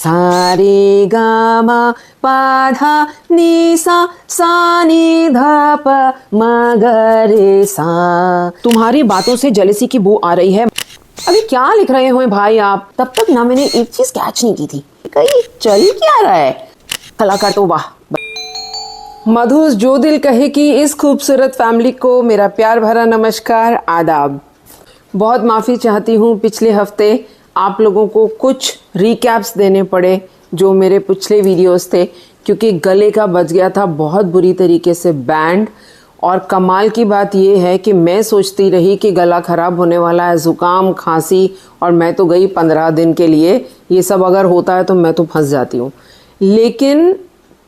सा रे गा मा पा धा नी सा नी धा प म ग रे सा। तुम्हारी बातों से जेलसी की बू आ रही है। अभी क्या लिख रहे हो भाई आप? तब तक ना मैंने एक चीज कैच नहीं की थी, कहीं चल क्या रहा है। कलाकार तो वाह। मधुस जो दिल कहे कि इस खूबसूरत फैमिली को मेरा प्यार भरा नमस्कार आदाब। बहुत माफ़ी चाहती हूँ, पिछले हफ्ते आप लोगों को कुछ रिकैप्स देने पड़े जो मेरे पिछले वीडियोस थे, क्योंकि गले का बज गया था बहुत बुरी तरीके से बैंड। और कमाल की बात यह है कि मैं सोचती रही कि गला ख़राब होने वाला है, ज़ुकाम खांसी, और मैं तो गई 15 दिन के लिए। ये सब अगर होता है तो मैं तो फंस जाती हूँ, लेकिन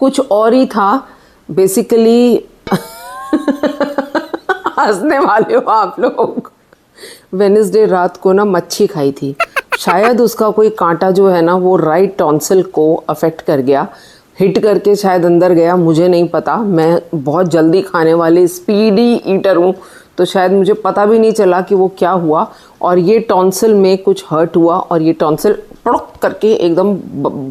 कुछ और ही था बेसिकली। हंसने वाले हो आप लोग। वेडनेसडे रात को ना मच्छी खाई थी, शायद उसका कोई कांटा जो है ना वो राइट टॉन्सिल को अफेक्ट कर गया, हिट करके शायद अंदर गया, मुझे नहीं पता। मैं बहुत जल्दी खाने वाली स्पीडी ईटर हूँ, तो शायद मुझे पता भी नहीं चला कि वो क्या हुआ। और ये टॉन्सिल में कुछ हर्ट हुआ और ये टॉन्सिल पड़क करके एकदम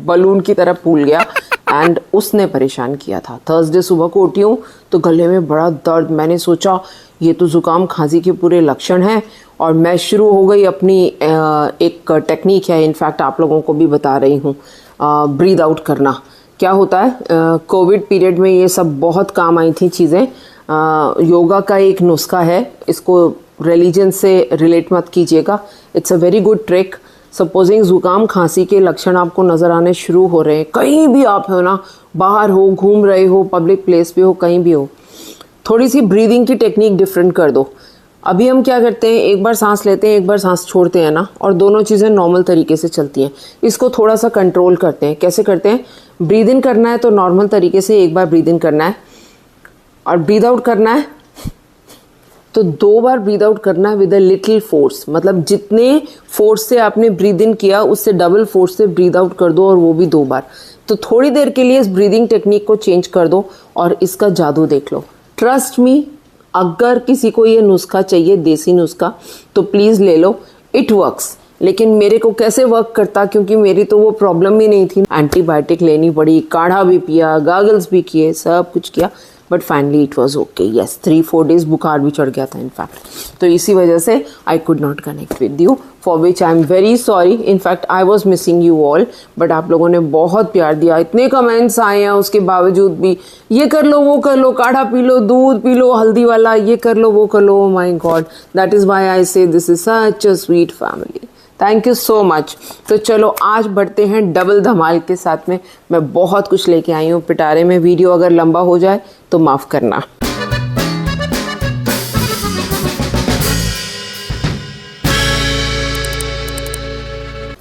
बलून की तरह फूल गया एंड उसने परेशान किया था। थर्सडे सुबह को उठी हूँ तो गले में बड़ा दर्द। मैंने सोचा ये तो ज़ुकाम खांसी के पूरे लक्षण हैं, और मैं शुरू हो गई अपनी एक टेक्निक है, इनफैक्ट आप लोगों को भी बता रही हूँ, ब्रीद आउट करना। क्या होता है, कोविड पीरियड में ये सब बहुत काम आई थी चीज़ें। योगा का एक नुस्खा है, इसको रिलीजन से रिलेट मत कीजिएगा, it's a very good trick. Supposing ज़ुकाम खांसी के लक्षण आपको नज़र आने शुरू हो रहे हैं, कहीं भी आप हो ना, बाहर हो, घूम रहे हो, पब्लिक प्लेस पे हो, कहीं भी हो, थोड़ी सी ब्रीदिंग की टेक्निक डिफरेंट कर दो। अभी हम क्या करते हैं, एक बार सांस लेते हैं, एक बार सांस छोड़ते हैं ना, और दोनों चीज़ें नॉर्मल तरीके से चलती हैं। इसको थोड़ा सा कंट्रोल करते हैं। कैसे करते हैं? ब्रीद इन करना है तो नॉर्मल तरीके से एक बार ब्रीद इन करना है, और ब्रीद आउट करना है तो 2 बार ब्रीद आउट करना है विद अ लिटिल फोर्स। मतलब जितने फोर्स से आपने ब्रीद इन किया उससे डबल फोर्स से ब्रीद आउट कर दो, और वो भी 2 बार। तो थोड़ी देर के लिए इस ब्रीदिंग टेक्निक को चेंज कर दो और इसका जादू देख लो। ट्रस्ट मी, अगर किसी को ये नुस्खा चाहिए, देसी नुस्खा, तो प्लीज़ ले लो, इट वर्क्स। लेकिन मेरे को कैसे वर्क करता, क्योंकि मेरी तो वो प्रॉब्लम ही नहीं थी। एंटीबायोटिक लेनी पड़ी, काढ़ा भी पिया, गागल्स भी किए, सब कुछ किया, but finally it was okay. Yes, 3-4 days बुखार भी चढ़ गया था इनफैक्ट। तो इसी वजह से I could not connect with you, for which I am very sorry. In fact I was missing you all, but आप लोगों ने बहुत प्यार दिया, इतने कमेंट्स आए हैं उसके बावजूद भी। ये कर लो, वो कर लो, काढ़ा पी लो, दूध पी लो हल्दी वाला, ये कर लो, वो कर लो। माई गॉड, दैट इज़ वाई आई से this is such a sweet family. Thank you so much. तो चलो आज बढ़ते हैं डबल धमाल के साथ में। मैं बहुत कुछ लेके आई हूँ पिटारे में। वीडियो अगर लंबा हो जाए तो माफ़ करना।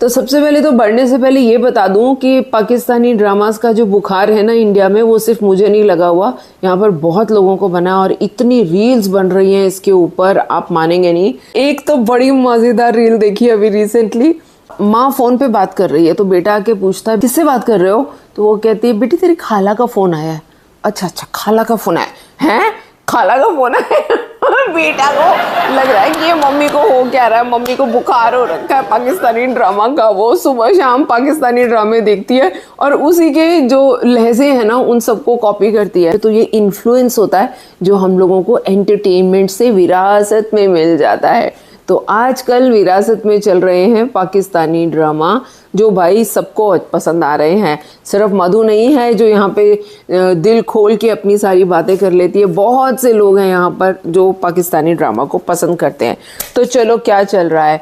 तो सबसे पहले तो बढ़ने से पहले ये बता दूं कि पाकिस्तानी ड्रामास का जो बुखार है ना इंडिया में, वो सिर्फ मुझे नहीं लगा हुआ, यहाँ पर बहुत लोगों को बना, और इतनी रील्स बन रही हैं इसके ऊपर, आप मानेंगे नहीं। एक तो बड़ी मज़ेदार रील देखी अभी रिसेंटली। माँ फ़ोन पे बात कर रही है तो बेटा आके पूछता है किससे बात कर रहे हो, तो वो कहती है बेटी तेरी खाला का फ़ोन आया है। अच्छा, खाला का फ़ोन आया है? खाला का फ़ोन आया। बेटा को लग रहा है कि ये मम्मी को हो क्या रहा है, मम्मी को बुखार हो रखा है पाकिस्तानी ड्रामा का। वो सुबह शाम पाकिस्तानी ड्रामे देखती है और उसी के जो लहजे हैं ना उन सबको कॉपी करती है। तो ये इन्फ्लुएंस होता है जो हम लोगों को एंटरटेनमेंट से विरासत में मिल जाता है। तो आजकल विरासत में चल रहे हैं पाकिस्तानी ड्रामा, जो भाई सबको पसंद आ रहे हैं। सिर्फ मधु नहीं है जो यहाँ पे दिल खोल के अपनी सारी बातें कर लेती है, बहुत से लोग हैं यहाँ पर जो पाकिस्तानी ड्रामा को पसंद करते हैं। तो चलो क्या चल रहा है,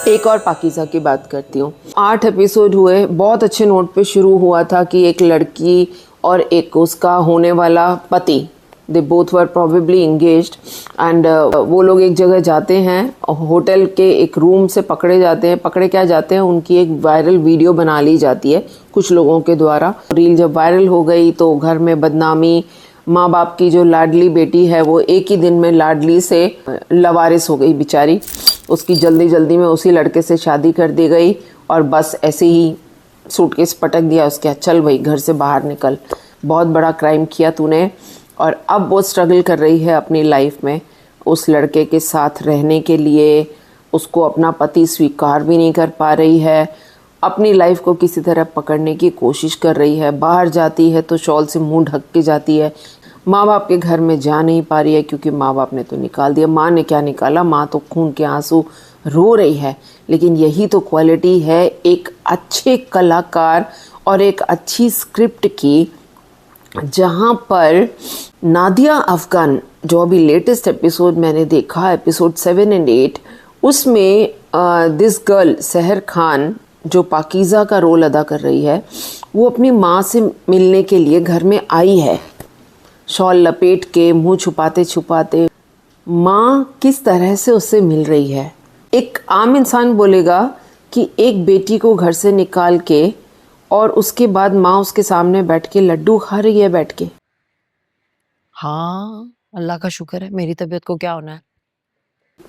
एक और पाकीज़ा की बात करती हूँ। 8 एपिसोड हुए, बहुत अच्छे नोट पे शुरू हुआ था कि एक लड़की और एक उसका होने वाला पति, they both were probably engaged, and वो लोग एक जगह जाते हैं, होटल के एक रूम से पकड़े जाते हैं। पकड़े क्या जाते हैं, उनकी एक वायरल वीडियो बना ली जाती है कुछ लोगों के द्वारा। रील जब वायरल हो गई तो घर में बदनामी, माँ बाप की जो लाडली बेटी है वो एक ही दिन में लाडली से लवारिस हो गई बेचारी। उसकी जल्दी जल्दी में उसी लड़के से शादी कर दी गई, और बस ऐसे ही सूटकेस पटक दिया उसके, चल भाई घर से बाहर निकल, बहुत बड़ा क्राइम किया तूने। और अब वो स्ट्रगल कर रही है अपनी लाइफ में उस लड़के के साथ रहने के लिए। उसको अपना पति स्वीकार भी नहीं कर पा रही है। अपनी लाइफ को किसी तरह पकड़ने की कोशिश कर रही है। बाहर जाती है तो शॉल से मुंह ढक के जाती है। माँ बाप के घर में जा नहीं पा रही है क्योंकि माँ बाप ने तो निकाल दिया। माँ ने क्या निकाला, माँ तो खून के आंसू रो रही है। लेकिन यही तो क्वालिटी है एक अच्छे कलाकार और एक अच्छी स्क्रिप्ट की, जहाँ पर नादिया अफगान, जो अभी लेटेस्ट एपिसोड मैंने देखा, एपिसोड 7 और 8, उसमें दिस गर्ल सहर खान जो पाकीज़ा का रोल अदा कर रही है, वो अपनी माँ से मिलने के लिए घर में आई है, शॉल लपेट के, मुंह छुपाते छुपाते। माँ किस तरह से उससे मिल रही है। एक आम इंसान बोलेगा कि एक बेटी को घर से निकाल के और उसके बाद माँ उसके सामने बैठ के लड्डू खा रही है बैठ के। हाँ, अल्लाह का शुक्र है, मेरी तबीयत को क्या होना है।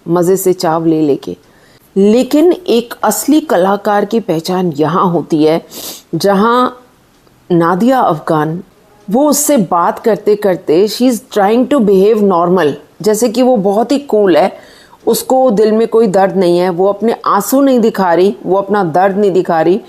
मज़े से चाव ले लेके। लेकिन एक असली कलाकार की पहचान यहाँ होती है जहाँ नादिया अफगान, वो उससे बात करते करते she is trying to behave normal, जैसे कि वो बहुत ही कूल है, उसको दिल में कोई दर्द नहीं है, वो अपने आंसू नहीं दिखा रही, वो अपना दर्द नहीं दिखा रही।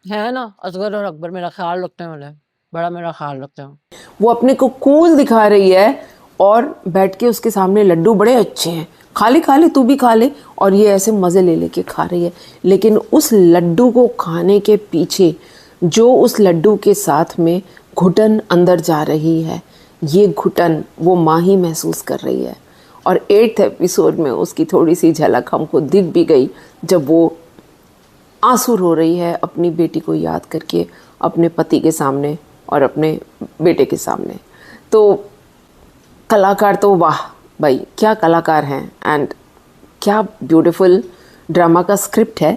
है ना, असगर और अकबर मेरा ख्याल रखने वाले हैं, बड़ा मेरा ख्याल रखते हैं। वो अपने को कूल दिखा रही है और बैठ के उसके सामने लड्डू बड़े अच्छे हैं, खा ले तू भी खा ले, और ये ऐसे मज़े ले लेके खा रही है। लेकिन उस लड्डू को खाने के पीछे जो उस लड्डू के साथ में घुटन अंदर जा रही है, ये घुटन वो माँ ही महसूस कर रही है। और 8th एपिसोड में उसकी थोड़ी सी झलक हमको दिख भी गई जब वो आंसू रो रही है अपनी बेटी को याद करके, अपने पति के सामने और अपने बेटे के सामने। तो कलाकार तो वाह भाई, क्या कलाकार हैं, एंड क्या ब्यूटीफुल ड्रामा का स्क्रिप्ट है।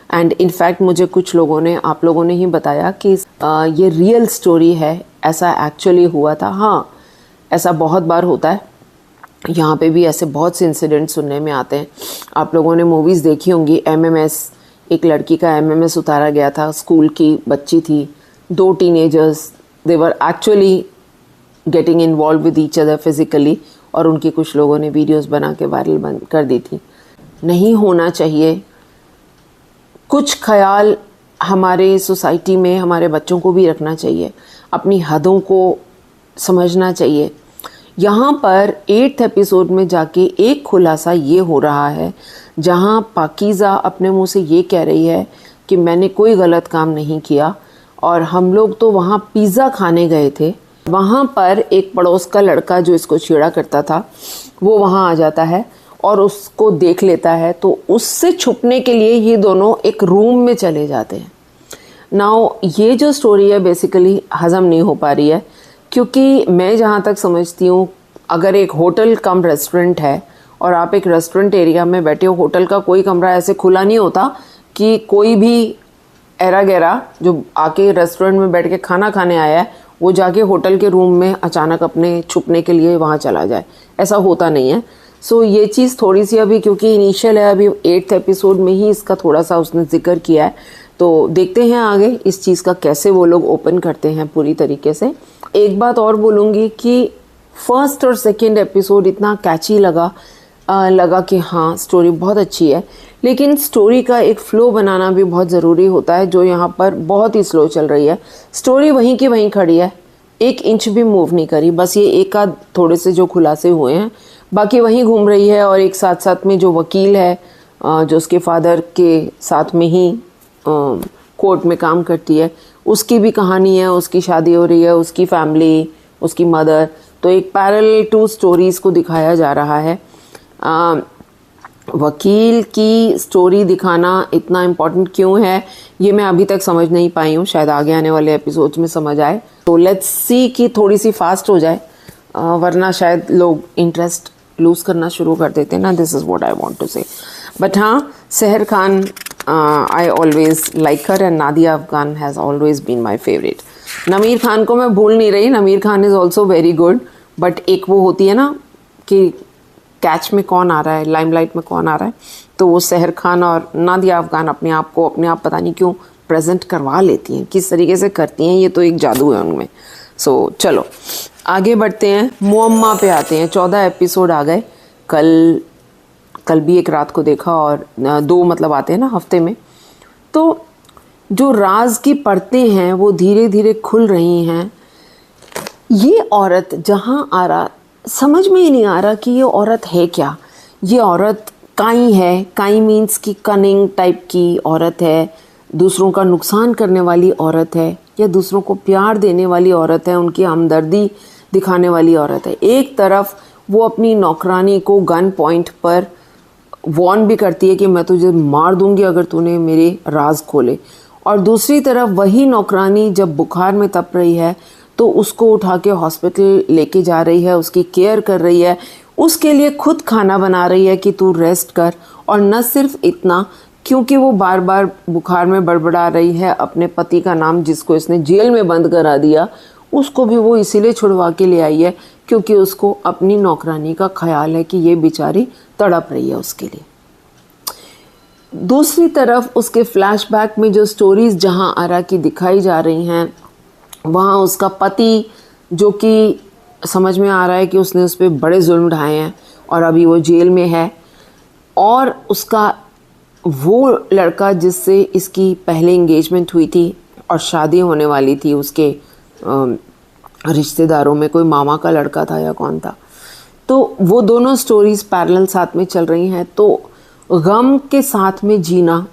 एंड इनफैक्ट मुझे कुछ लोगों ने, आप लोगों ने ही बताया कि ये रियल स्टोरी है, ऐसा एक्चुअली हुआ था। हाँ, ऐसा बहुत बार होता है, यहाँ पे भी ऐसे बहुत से इंसिडेंट सुनने में आते हैं। आप लोगों ने मूवीज़ देखी होंगी, MMS, एक लड़की का MMS उतारा गया था, स्कूल की बच्ची थी, 2 teenagers, they were actually getting involve with each other physically, और उनकी कुछ लोगों ने वीडियोस बना के वायरल बंद कर दी थी। नहीं होना चाहिए। कुछ ख्याल हमारे सोसाइटी में हमारे बच्चों को भी रखना चाहिए, अपनी हदों को समझना चाहिए। यहाँ पर 8th एपिसोड में जाके एक खुलासा ये हो रहा है, जहाँ पाकीज़ा अपने मुंह से ये कह रही है कि मैंने कोई गलत काम नहीं किया, और हम लोग तो वहाँ पिज़्ज़ा खाने गए थे। वहाँ पर एक पड़ोस का लड़का जो इसको छेड़ा करता था, वो वहाँ आ जाता है और उसको देख लेता है, तो उससे छुपने के लिए ये दोनों एक रूम में चले जाते हैं। नाउ ये जो स्टोरी है बेसिकली हज़म नहीं हो पा रही है, क्योंकि मैं जहाँ तक समझती हूँ, अगर एक होटल कम रेस्टोरेंट है और आप एक रेस्टोरेंट एरिया में बैठे हो, होटल का कोई कमरा ऐसे खुला नहीं होता कि कोई भी एरा गैरा जो आके रेस्टोरेंट में बैठ के खाना खाने आया है वो जाके होटल के रूम में अचानक अपने छुपने के लिए वहाँ चला जाए, ऐसा होता नहीं है। सो ये चीज़ थोड़ी सी अभी, क्योंकि इनिशियल है, अभी 8th एपिसोड में ही इसका थोड़ा सा उसने जिक्र किया है, तो देखते हैं आगे इस चीज़ का कैसे वो लोग ओपन करते हैं पूरी तरीके से। एक बात और बोलूँगी कि फर्स्ट और सेकेंड एपिसोड इतना कैची लगा कि हाँ स्टोरी बहुत अच्छी है, लेकिन स्टोरी का एक फ़्लो बनाना भी बहुत ज़रूरी होता है, जो यहाँ पर बहुत ही स्लो चल रही है। स्टोरी वहीं की वहीं खड़ी है, 1 इंच भी मूव नहीं करी, बस ये एक आध थोड़े से जो खुलासे हुए हैं, बाकी वहीं घूम रही है। और एक साथ साथ में जो वकील है, जो उसके फादर के साथ में ही कोर्ट में काम करती है, उसकी भी कहानी है, उसकी शादी हो रही है, उसकी फैमिली, उसकी मदर, तो एक पैरेलल 2 स्टोरीज़ को दिखाया जा रहा है। वकील की स्टोरी दिखाना इतना इम्पोर्टेंट क्यों है, ये मैं अभी तक समझ नहीं पाई हूँ, शायद आगे आने वाले एपिसोड्स में समझ आए। तो लेट्स सी कि थोड़ी सी फास्ट हो जाए, वरना शायद लोग इंटरेस्ट लूज़ करना शुरू कर देते हैं ना। This is what I want to say. But हाँ, Sehar Khan, I always like her, and Nadia Afghan has always been my favourite. Nameer Khan को मैं भूल नहीं रही, Nameer Khan is also very good, but एक वो होती है ना कि कैच में कौन आ रहा है, लाइमलाइट में कौन आ रहा है, तो वो सहर खान और नादिया अफगान अपने आप पता नहीं क्यों प्रेजेंट करवा लेती हैं, किस तरीके से करती हैं, ये तो एक जादू है उनमें। सो चलो आगे बढ़ते हैं, मुअम्मा पे आते हैं। 14 एपिसोड आ गए, कल भी एक रात को देखा, और 2 मतलब आते हैं ना हफ्ते में। तो जो राज की परतें हैं वो धीरे धीरे खुल रही हैं। ये औरत जहाँ आ रहा, समझ में ही नहीं आ रहा कि ये औरत है क्या। ये औरत काई है, काई मीन्स की कनिंग टाइप की औरत है, दूसरों का नुकसान करने वाली औरत है, या दूसरों को प्यार देने वाली औरत है, उनकी हमदर्दी दिखाने वाली औरत है। एक तरफ वो अपनी नौकरानी को गन पॉइंट पर वॉर्न भी करती है कि मैं तुझे मार दूंगी अगर तूने मेरे राज खोले, और दूसरी तरफ वही नौकरानी जब बुखार में तप रही है तो उसको उठा के हॉस्पिटल लेके जा रही है, उसकी केयर कर रही है, उसके लिए खुद खाना बना रही है कि तू रेस्ट कर। और न सिर्फ इतना, क्योंकि वो बार बार बुखार में बड़बड़ा रही है, अपने पति का नाम जिसको इसने जेल में बंद करा दिया उसको भी वो इसीलिए छुड़वा के ले आई है क्योंकि उसको अपनी नौकरानी का ख्याल है कि ये बेचारी तड़प रही है उसके लिए। दूसरी तरफ उसके फ्लैशबैक में जो स्टोरीज जहां आरा की दिखाई जा रही हैं, वहाँ उसका पति, जो कि समझ में आ रहा है कि उसने उस पर बड़े जुल्म ढाए हैं और अभी वो जेल में है, और उसका वो लड़का जिससे इसकी पहले एंगेजमेंट हुई थी और शादी होने वाली थी, उसके रिश्तेदारों में कोई मामा का लड़का था या कौन था, तो वो दोनों स्टोरीज पैरेलल साथ में चल रही हैं। तो गम के साथ में जीना,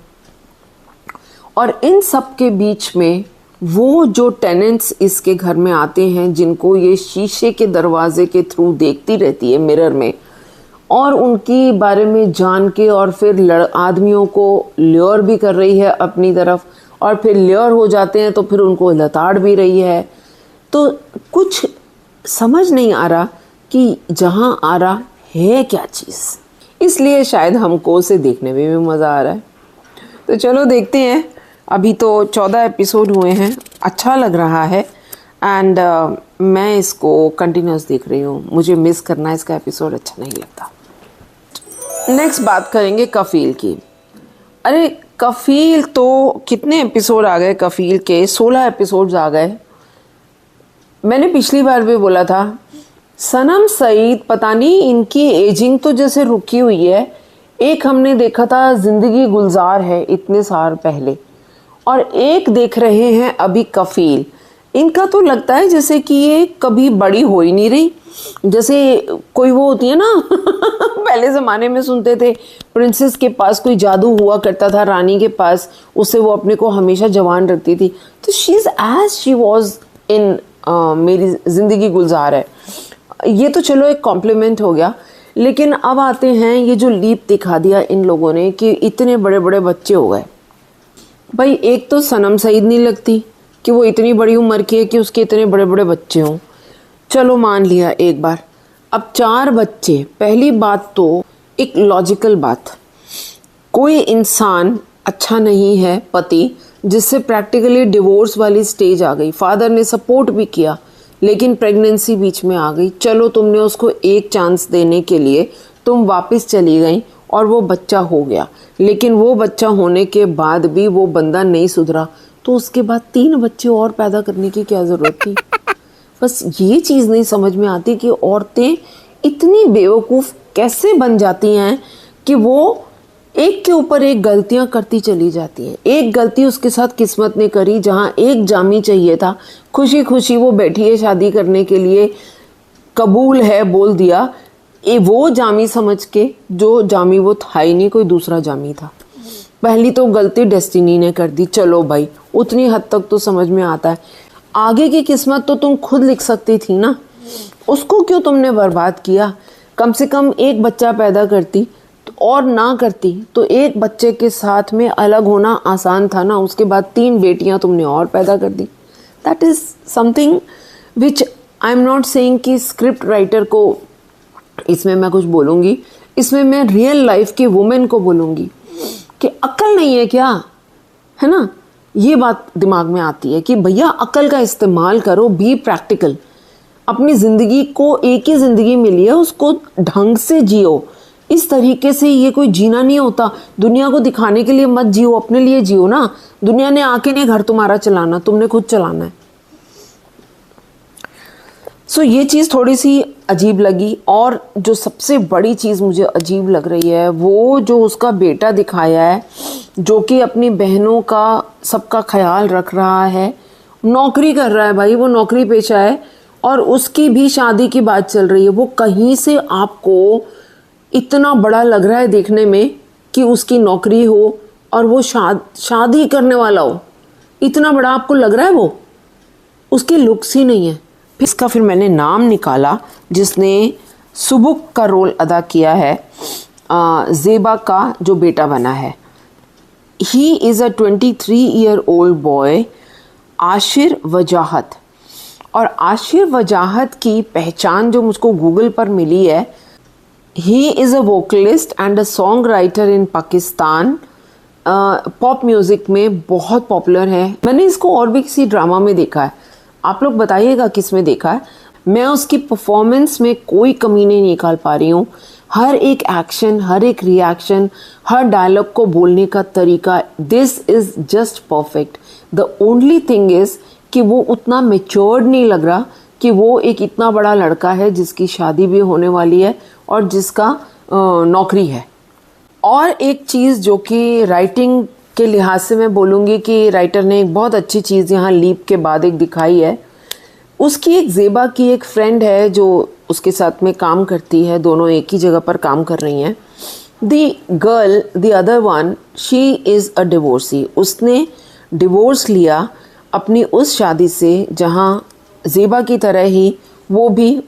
और इन सब के बीच में वो जो टेनेंट्स इसके घर में आते हैं जिनको ये शीशे के दरवाजे के थ्रू देखती रहती है मिरर में, और उनकी बारे में जान के और फिर आदमियों को ल्योर भी कर रही है अपनी तरफ, और फिर ल्योर हो जाते हैं तो फिर उनको लताड़ भी रही है। तो कुछ समझ नहीं आ रहा कि जहाँ आ रहा है क्या चीज़, इसलिए शायद हमको उसे देखने में भी मज़ा आ रहा है। तो चलो देखते हैं। अभी तो 14 एपिसोड हुए हैं, अच्छा लग रहा है, एंड मैं इसको कंटिन्यूस देख रही हूँ। मुझे मिस करना इसका एपिसोड अच्छा नहीं लगता। नेक्स्ट बात करेंगे कफील की। अरे कफील तो कितने एपिसोड आ गए, कफील के 16 एपिसोड्स आ गए। मैंने पिछली बार भी बोला था, सनम सईद पता नहीं इनकी एजिंग तो जैसे रुकी हुई है। एक हमने देखा था जिंदगी गुलजार है इतने साल पहले, और एक देख रहे हैं अभी कफील। इनका तो लगता है जैसे कि ये कभी बड़ी हो ही नहीं रही, जैसे कोई वो होती है ना पहले ज़माने में सुनते थे प्रिंसेस के पास कोई जादू हुआ करता था, रानी के पास, उससे वो अपने को हमेशा जवान रखती थी। तो she is as she was in Meri Zindagi गुलजार है। ये तो चलो एक कॉम्प्लीमेंट हो गया, लेकिन अब आते हैं ये जो लीप दिखा दिया इन लोगों ने कि इतने बड़े बड़े बच्चे हो गए। भाई एक तो सनम सईद नहीं लगती कि वो इतनी बड़ी उम्र की है कि उसके इतने बड़े बड़े बच्चे हों, चलो मान लिया एक बार। अब 4 बच्चे, पहली बात तो एक लॉजिकल बात, कोई इंसान अच्छा नहीं है पति जिससे प्रैक्टिकली डिवोर्स वाली स्टेज आ गई। फादर ने सपोर्ट भी किया लेकिन प्रेगनेंसी बीच में आ गई, चलो तुमने उसको एक चांस देने के लिए तुम वापस चली गई और वो बच्चा हो गया, लेकिन वो बच्चा होने के बाद भी वो बंदा नहीं सुधरा, तो उसके बाद 3 बच्चे और पैदा करने की क्या ज़रूरत थी। बस ये चीज़ नहीं समझ में आती कि औरतें इतनी बेवकूफ़ कैसे बन जाती हैं कि वो एक के ऊपर एक गलतियां करती चली जाती हैं। एक गलती उसके साथ किस्मत ने करी, जहां एक जामी चाहिए था, खुशी खुशी वो बैठी है शादी करने के लिए, कबूल है बोल दिया, वो जामी समझ के, जो जामी वो था ही नहीं, कोई दूसरा जामी था। पहली तो गलती डेस्टिनी ने कर दी, चलो भाई उतनी हद तक तो समझ में आता है। आगे की किस्मत तो तुम खुद लिख सकती थी ना, उसको क्यों तुमने बर्बाद किया। कम से कम एक बच्चा पैदा करती और ना करती तो एक बच्चे के साथ में अलग होना आसान था ना, उसके बाद 3 बेटियां तुमने और पैदा कर दी। That is something which I am not saying कि स्क्रिप्ट राइटर को इसमें मैं कुछ बोलूँगी, इसमें मैं रियल लाइफ की वुमेन को बोलूँगी कि अक्ल नहीं है क्या, है ना। ये बात दिमाग में आती है कि भैया अक्ल का इस्तेमाल करो, बी प्रैक्टिकल। अपनी ज़िंदगी को, एक ही ज़िंदगी मिली है, उसको ढंग से जियो। इस तरीके से ये कोई जीना नहीं होता। दुनिया को दिखाने के लिए मत जियो, अपने लिए जियो ना। दुनिया ने आके नहीं घर तुम्हारा चलाना, तुमने खुद चलाना है। सो ये चीज़ थोड़ी सी अजीब लगी। और जो सबसे बड़ी चीज़ मुझे अजीब लग रही है वो जो उसका बेटा दिखाया है, जो कि अपनी बहनों का सबका ख्याल रख रहा है, नौकरी कर रहा है भाई, वो नौकरी पेशा है, और उसकी भी शादी की बात चल रही है। वो कहीं से आपको इतना बड़ा लग रहा है देखने में कि उसकी नौकरी हो और वो शादी करने वाला हो, इतना बड़ा आपको लग रहा है वो? उसकी लुक्स ही नहीं है। इसका फिर मैंने नाम निकाला जिसने सुबुक का रोल अदा किया है, ज़ेबा का जो बेटा बना है। He is a 23-year-old boy, Ashir वजाहत। और आशिर वजाहत की पहचान जो मुझको गूगल पर मिली है, he is a vocalist and a song writer in Pakistan. Pop music में बहुत पॉपुलर है। मैंने इसको और भी किसी ड्रामा में देखा है, आप लोग बताइएगा किस में देखा है। मैं उसकी परफॉर्मेंस में कोई कमी नहीं निकाल पा रही हूँ। हर एक एक्शन, हर एक रिएक्शन, हर डायलॉग को बोलने का तरीका, this is just perfect. The only thing is कि वो उतना मैच्योर्ड नहीं लग रहा कि वो एक इतना बड़ा लड़का है जिसकी शादी भी होने वाली है और जिसका नौकरी है। और एक चीज़ जो कि राइटिंग के लिहाज से मैं बोलूँगी कि राइटर ने एक बहुत अच्छी चीज़ यहाँ लीप के बाद एक दिखाई है। उसकी एक ज़ेबा की एक फ्रेंड है जो उसके साथ में काम करती है, दोनों एक ही जगह पर काम कर रही हैं। The girl, the other one, she is a divorcee. उसने डिवोर्स लिया अपनी उस शादी से जहाँ ज़ेबा की तरह ही वो भी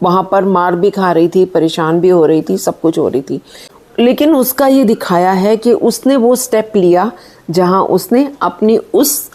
वहाँ पर मार भी खा रही थी, परेशान भी हो रही थी, सब कुछ हो रही थी। लेकिन उसका ये दिखाया है कि उसने वो स्टेप लिया जहाँ उसने अपनी उस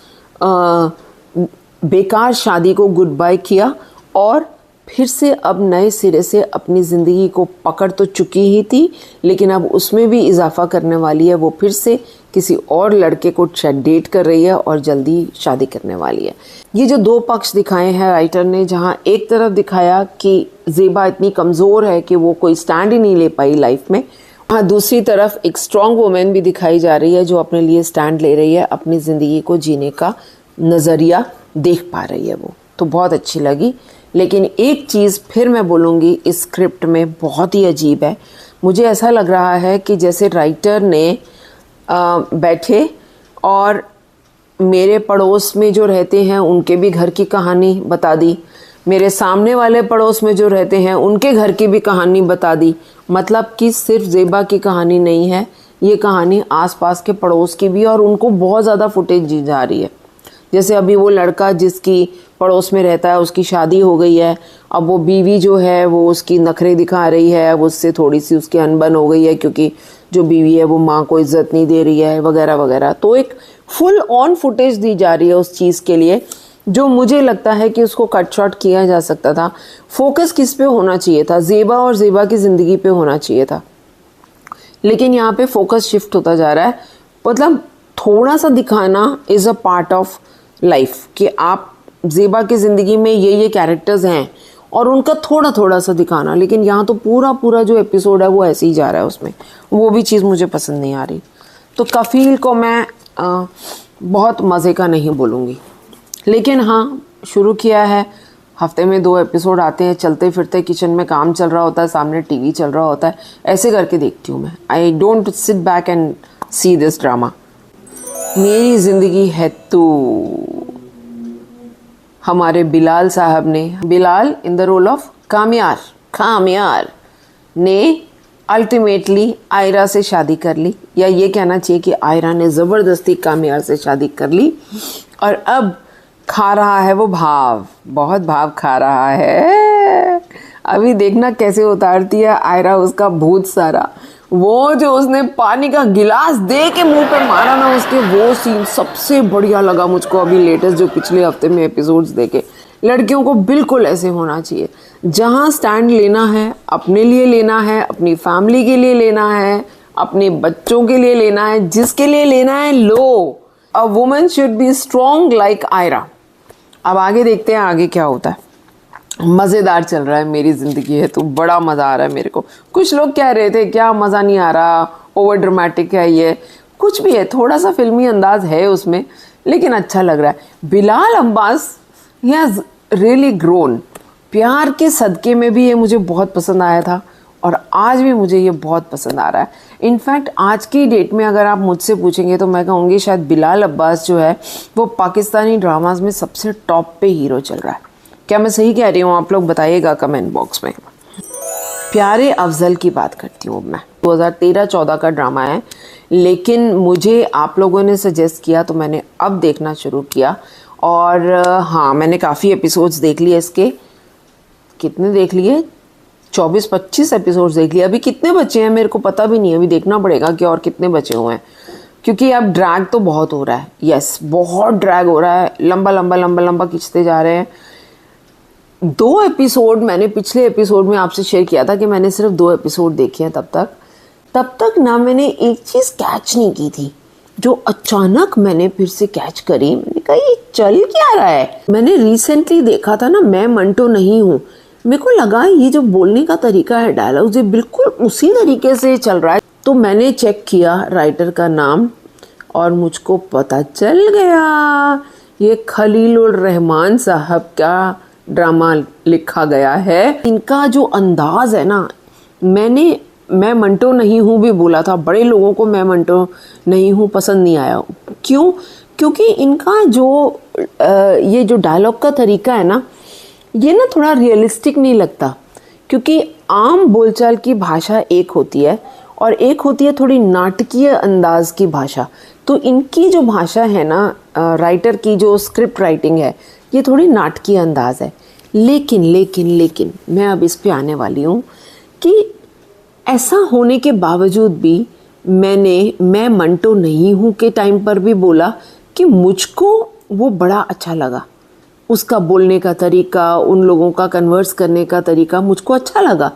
बेकार शादी को गुड बाय किया और फिर से अब नए सिरे से अपनी ज़िंदगी को पकड़ तो चुकी ही थी, लेकिन अब उसमें भी इजाफा करने वाली है। वो फिर से किसी और लड़के को डेट कर रही है और जल्दी शादी करने वाली है। ये जो दो पक्ष दिखाए हैं राइटर ने, जहाँ एक तरफ दिखाया कि ज़ेबा इतनी कमज़ोर है कि वो कोई स्टैंड ही नहीं ले पाई लाइफ में, हाँ दूसरी तरफ एक स्ट्रॉन्ग वुमेन भी दिखाई जा रही है जो अपने लिए स्टैंड ले रही है, अपनी ज़िंदगी को जीने का नज़रिया देख पा रही है। वो तो बहुत अच्छी लगी। लेकिन एक चीज़ फिर मैं बोलूँगी इस स्क्रिप्ट में बहुत ही अजीब है। मुझे ऐसा लग रहा है कि जैसे राइटर ने बैठे और मेरे पड़ोस में जो रहते हैं उनके भी घर की कहानी बता दी, मेरे सामने वाले पड़ोस में जो रहते हैं उनके घर की भी कहानी बता दी। मतलब कि सिर्फ ज़ेबा की कहानी नहीं है, ये कहानी आसपास के पड़ोस की भी, और उनको बहुत ज़्यादा फुटेज दी जा रही है। जैसे अभी वो लड़का जिसकी पड़ोस में रहता है उसकी शादी हो गई है, अब वो बीवी जो है वो उसकी नखरे दिखा रही है, अब उससे थोड़ी सी उसकी अनबन हो गई है क्योंकि जो बीवी है वो माँ को इज्जत नहीं दे रही है वगैरह वगैरह। तो एक फुल ऑन फुटेज दी जा रही है उस चीज़ के लिए, जो मुझे लगता है कि उसको कट शॉट किया जा सकता था। फोकस किस पे होना चाहिए था? ज़ेबा और ज़ेबा की ज़िंदगी पे होना चाहिए था, लेकिन यहाँ पे फोकस शिफ्ट होता जा रहा है। मतलब थोड़ा सा दिखाना is a part of life कि आप ज़ेबा की ज़िंदगी में ये कैरेक्टर्स हैं और उनका थोड़ा थोड़ा सा दिखाना, लेकिन यहाँ तो पूरा पूरा जो एपिसोड है वो ऐसे ही जा रहा है उसमें, वो भी चीज़ मुझे पसंद नहीं आ रही। तो कफ़ील को मैं बहुत मज़े का नहीं बोलूँगी, लेकिन हाँ शुरू किया है, हफ्ते में 2 एपिसोड आते हैं, चलते फिरते किचन में काम चल रहा होता है, सामने टीवी चल रहा होता है, ऐसे करके देखती हूँ मैं। I don't sit back and see this drama. मेरी ज़िंदगी है तू, हमारे बिलाल साहब ने, Bilal in the role of खामियार ने अल्टीमेटली आयरा से शादी कर ली, या ये कहना चाहिए कि आयरा ने ज़बरदस्ती कामियार से शादी कर ली और अब खा रहा है वो भाव, बहुत भाव खा रहा है। अभी देखना कैसे उतारती है आयरा उसका भूत सारा। वो जो उसने पानी का गिलास दे के मुंह पे मारा ना उसके, वो सीन सबसे बढ़िया लगा मुझको अभी लेटेस्ट जो पिछले हफ्ते में एपिसोड्स देखे। लड़कियों को बिल्कुल ऐसे होना चाहिए, जहाँ स्टैंड लेना है अपने लिए लेना है, अपनी फैमिली के लिए लेना है, अपने बच्चों के लिए लेना है, जिसके लिए लेना है लो। A woman should be strong like Ayra. अब आगे देखते हैं आगे क्या होता है। मज़ेदार चल रहा है मेरी ज़िंदगी है तो, बड़ा मज़ा आ रहा है मेरे को। कुछ लोग कह रहे थे क्या मज़ा नहीं आ रहा, ओवर ड्रामेटिक है, ये कुछ भी है, थोड़ा सा फिल्मी अंदाज है उसमें, लेकिन अच्छा लग रहा है। Bilal Abbas he has really grown. प्यार के सदके में भी ये मुझे बहुत पसंद आया था और आज भी मुझे ये बहुत पसंद आ रहा है। इनफैक्ट आज की डेट में अगर आप मुझसे पूछेंगे तो मैं कहूँगी शायद बिलाल अब्बास जो है वो पाकिस्तानी ड्रामाज में सबसे टॉप पे हीरो चल रहा है। क्या मैं सही कह रही हूँ? आप लोग बताइएगा कमेंट बॉक्स में। प्यारे अफजल की बात करती हूँ मैं। 2013-14 का ड्रामा है, लेकिन मुझे आप लोगों ने सजेस्ट किया तो मैंने अब देखना शुरू किया। और हाँ, मैंने काफ़ी एपिसोड्स देख लिए इसके। कितने देख लिए? 24-25 एपिसोड्स देख लिए। अभी कितने बचे हैं मेरे को पता भी नहीं है, अभी देखना पड़ेगा कि और कितने बचे हुए हैं, क्योंकि अब ड्रैग तो बहुत हो रहा है। यस, बहुत ड्रैग हो रहा है, लंबा लंबा लंबा लंबा खींचते जा रहे हैं। 2 एपिसोड मैंने पिछले एपिसोड में आपसे शेयर किया था कि मैंने सिर्फ 2 एपिसोड देखे हैं। तब तक ना मैंने एक चीज़ कैच नहीं की थी, जो अचानक मैंने फिर से कैच करी। मैंने कहा ये चल क्या रहा है। मैंने रिसेंटली देखा था ना मैं मंटो नहीं हूँ, मेरे को लगा ये जो बोलने का तरीका है, डायलॉग, ये बिल्कुल उसी तरीके से चल रहा है। तो मैंने चेक किया राइटर का नाम और मुझको पता चल गया ये खलीलुर रहमान साहब का ड्रामा लिखा गया है। इनका जो अंदाज है ना, मैं मंटो नहीं हूँ भी बोला था, बड़े लोगों को मैं मंटो नहीं हूँ पसंद नहीं आया। क्यों? क्योंकि इनका जो ये जो डायलॉग का तरीका है ना, ये ना थोड़ा रियलिस्टिक नहीं लगता। क्योंकि आम बोलचाल की भाषा एक होती है और एक होती है थोड़ी नाटकीय अंदाज की भाषा। तो इनकी जो भाषा है ना, राइटर की जो स्क्रिप्ट राइटिंग है, ये थोड़ी नाटकीय अंदाज है। लेकिन मैं अब इस पे आने वाली हूँ कि ऐसा होने के बावजूद भी मैं मंटो नहीं हूँ के टाइम पर भी बोला कि मुझको वो बड़ा अच्छा लगा। उसका बोलने का तरीका, उन लोगों का कन्वर्स करने का तरीका मुझको अच्छा लगा,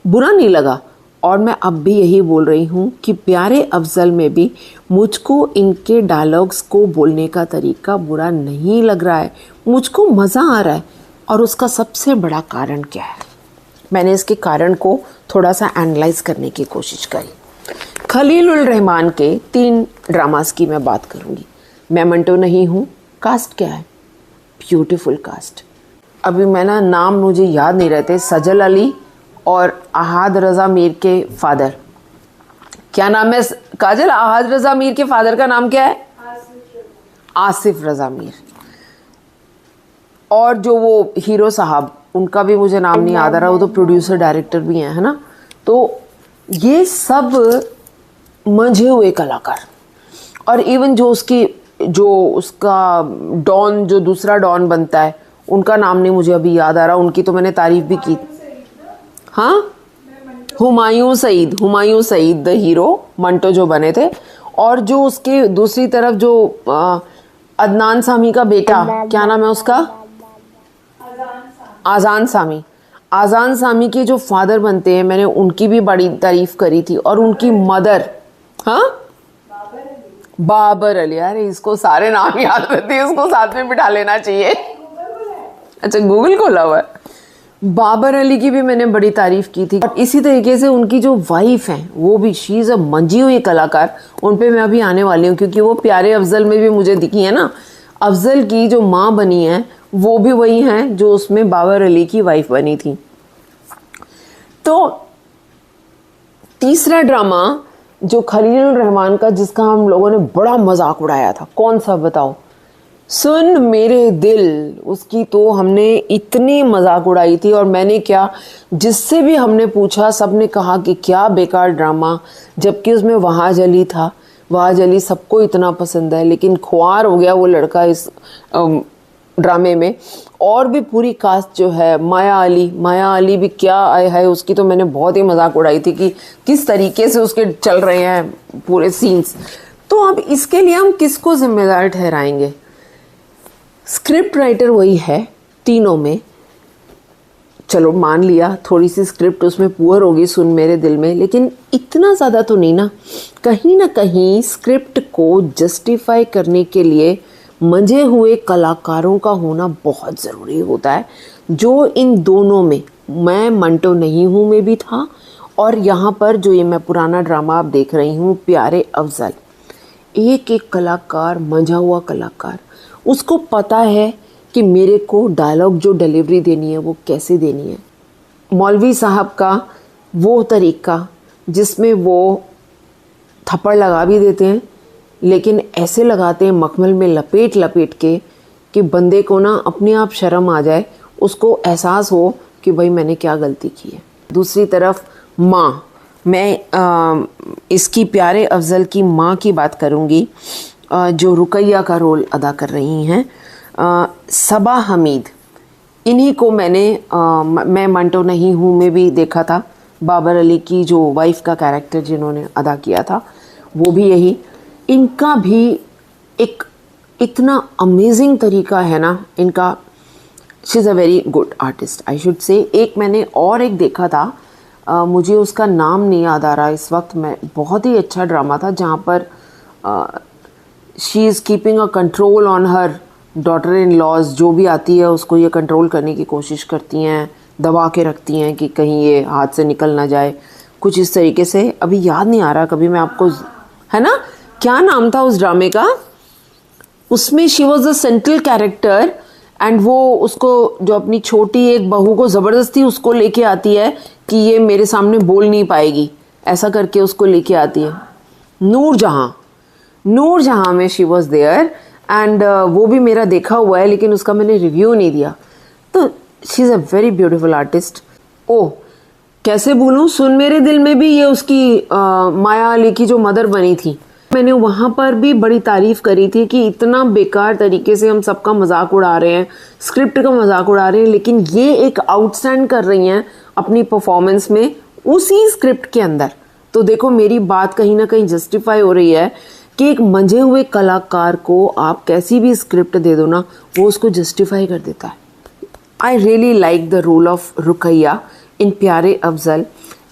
बुरा नहीं लगा। और मैं अब भी यही बोल रही हूँ कि प्यारे अफजल में भी मुझको इनके डायलॉग्स को बोलने का तरीका बुरा नहीं लग रहा है, मुझको मज़ा आ रहा है। और उसका सबसे बड़ा कारण क्या है? मैंने इसके कारण को थोड़ा सा एनालाइज करने की कोशिश करी। खलीलुर रहमान के 3 ड्रामास की मैं बात करूँगी। मैं मंटो नहीं हूँ, कास्ट क्या है? Beautiful cast. अभी मैं ना नाम मुझे याद नहीं रहते। सजल अली और अहाद रज़ा मीर के फादर, क्या नाम है काजल? अहाद रज़ा मीर के फादर का नाम क्या है? आसिफ रज़ा मीर। और जो वो हीरो साहब, उनका भी मुझे नाम नहीं याद आ रहा, वो तो प्रोड्यूसर डायरेक्टर भी हैं, है ना। तो ये सब मंझे हुए कलाकार। और इवन जो उसका डॉन, जो दूसरा डॉन बनता है, उनका नाम नहीं मुझे अभी याद आ रहा, उनकी तो मैंने तारीफ भी की। हाँ, हुमायूं सईद द हीरो, मंटो जो बने थे। और जो उसके दूसरी तरफ जो अदनान सामी का बेटा, क्या नाम है उसका? आज़ान सामी के जो फादर बनते हैं, मैंने उनकी भी बड़ी तारीफ करी थी। और उनकी मदर, हाँ, बाबर अली। अरे इसको सारे नाम याद रहते हैं, इसको साथ में बिठा लेना चाहिए। अच्छा, गूगल खोला हुआ है। बाबर अली की भी मैंने बड़ी तारीफ की थी। और इसी तरीके से उनकी जो वाइफ हैं, वो भी शी इज़ अ मंजी हुई कलाकार। उन पे मैं अभी आने वाली हूँ, क्योंकि वो प्यारे अफजल में भी मुझे दिखी है ना। अफजल की जो माँ बनी है वो भी वही हैं जो उसमें बाबर अली की वाइफ बनी थी। तो तीसरा ड्रामा जो खलीलुर रहमान का, जिसका हम लोगों ने बड़ा मजाक उड़ाया था, कौन सा बताओ? सुन मेरे दिल। उसकी तो हमने इतनी मजाक उड़ाई थी। और मैंने क्या, जिससे भी हमने पूछा सब ने कहा कि क्या बेकार ड्रामा, जबकि उसमें वहाँ जली था। वहाँ जली सबको इतना पसंद है, लेकिन खुआर हो गया वो लड़का इस ड्रामे में। और भी पूरी कास्ट जो है, माया अली भी क्या आए है, उसकी तो मैंने बहुत ही मजाक उड़ाई थी कि किस तरीके से उसके चल रहे हैं पूरे सीन्स। तो अब इसके लिए हम किसको जिम्मेदार ठहराएंगे? स्क्रिप्ट राइटर वही है तीनों में। चलो मान लिया थोड़ी सी स्क्रिप्ट उसमें पुअर होगी सुन मेरे दिल में, लेकिन इतना ज़्यादा तो नहीं ना। कहीं स्क्रिप्ट को जस्टिफाई करने के लिए मंझे हुए कलाकारों का होना बहुत ज़रूरी होता है, जो इन दोनों में, मैं मंटो नहीं हूँ में भी था। और यहाँ पर जो ये मैं पुराना ड्रामा आप देख रही हूँ, प्यारे अफजल, एक एक कलाकार, मंझा हुआ कलाकार, उसको पता है कि मेरे को डायलॉग जो डिलीवरी देनी है वो कैसे देनी है। मौलवी साहब का वो तरीका जिसमें वो थप्पड़ लगा भी देते हैं, लेकिन ऐसे लगाते हैं मखमल में लपेट लपेट के कि बंदे को ना अपने आप शर्म आ जाए, उसको एहसास हो कि भाई मैंने क्या गलती की है। दूसरी तरफ माँ, मैं इसकी प्यारे अफजल की माँ की बात करूँगी जो रुकैया का रोल अदा कर रही हैं, सबा हमीद। इन्हीं को मैं मंटो नहीं हूँ में भी देखा था, बाबर अली की जो वाइफ का कैरेक्टर जिन्होंने अदा किया था वो भी यही। इनका भी एक इतना अमेजिंग तरीका है ना इनका। She is a very good artist I should say. एक मैंने और एक देखा था, मुझे उसका नाम नहीं याद आ रहा इस वक्त, मैं बहुत ही अच्छा ड्रामा था जहाँ पर she is keeping a control on her daughter in laws, जो भी आती है उसको ये कंट्रोल करने की कोशिश करती हैं, दबा के रखती हैं कि कहीं ये हाथ से निकल ना जाए, कुछ इस तरीके से। अभी याद नहीं आ रहा, कभी मैं आपको, है ना, क्या नाम था उस ड्रामे का। उसमें she was the central character and वो उसको जो अपनी छोटी एक बहू को ज़बरदस्ती उसको लेके आती है कि ये मेरे सामने बोल नहीं पाएगी, ऐसा करके उसको लेके आती है। नूरजहाँ में शी वॉज देयर एंड वो भी मेरा देखा हुआ है, लेकिन उसका मैंने रिव्यू नहीं दिया। तो she is a very beautiful artist. ओह कैसे भूलूं, सुन मेरे दिल में भी ये उसकी माया अली की जो मदर बनी थी, मैंने वहाँ पर भी बड़ी तारीफ़ करी थी कि इतना बेकार तरीके से हम सबका मजाक उड़ा रहे हैं, स्क्रिप्ट का मजाक उड़ा रहे हैं, लेकिन ये एक आउटस्टैंड कर रही हैं अपनी परफॉर्मेंस में उसी स्क्रिप्ट के अंदर। तो देखो मेरी बात कहीं ना कहीं जस्टिफाई हो रही है कि एक मंझे हुए कलाकार को आप कैसी भी स्क्रिप्ट दे दो ना, वो उसको जस्टिफाई कर देता है। I really like the role of Rukaiya in Pyare Afzal.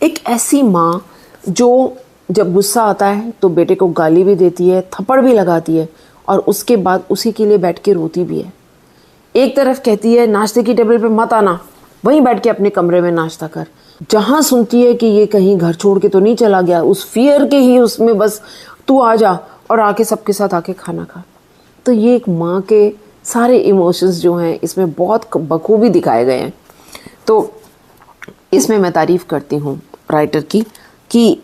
एक ऐसी माँ जो जब गुस्सा आता है तो बेटे को गाली भी देती है, थप्पड़ भी लगाती है, और उसके बाद उसी के लिए बैठ के रोती भी है। एक तरफ कहती है नाश्ते की टेबल पे मत आना, वहीं बैठ के अपने कमरे में नाश्ता कर। जहाँ सुनती है कि ये कहीं घर छोड़ के तो नहीं चला गया, उस फियर के ही उसमें बस तू आ जा और आके सबके साथ आके खाना खा। तो ये एक माँ के सारे इमोशंस जो हैं इसमें बहुत बखूबी दिखाए गए हैं। तो इसमें मैं तारीफ़ करती हूँ राइटर की कि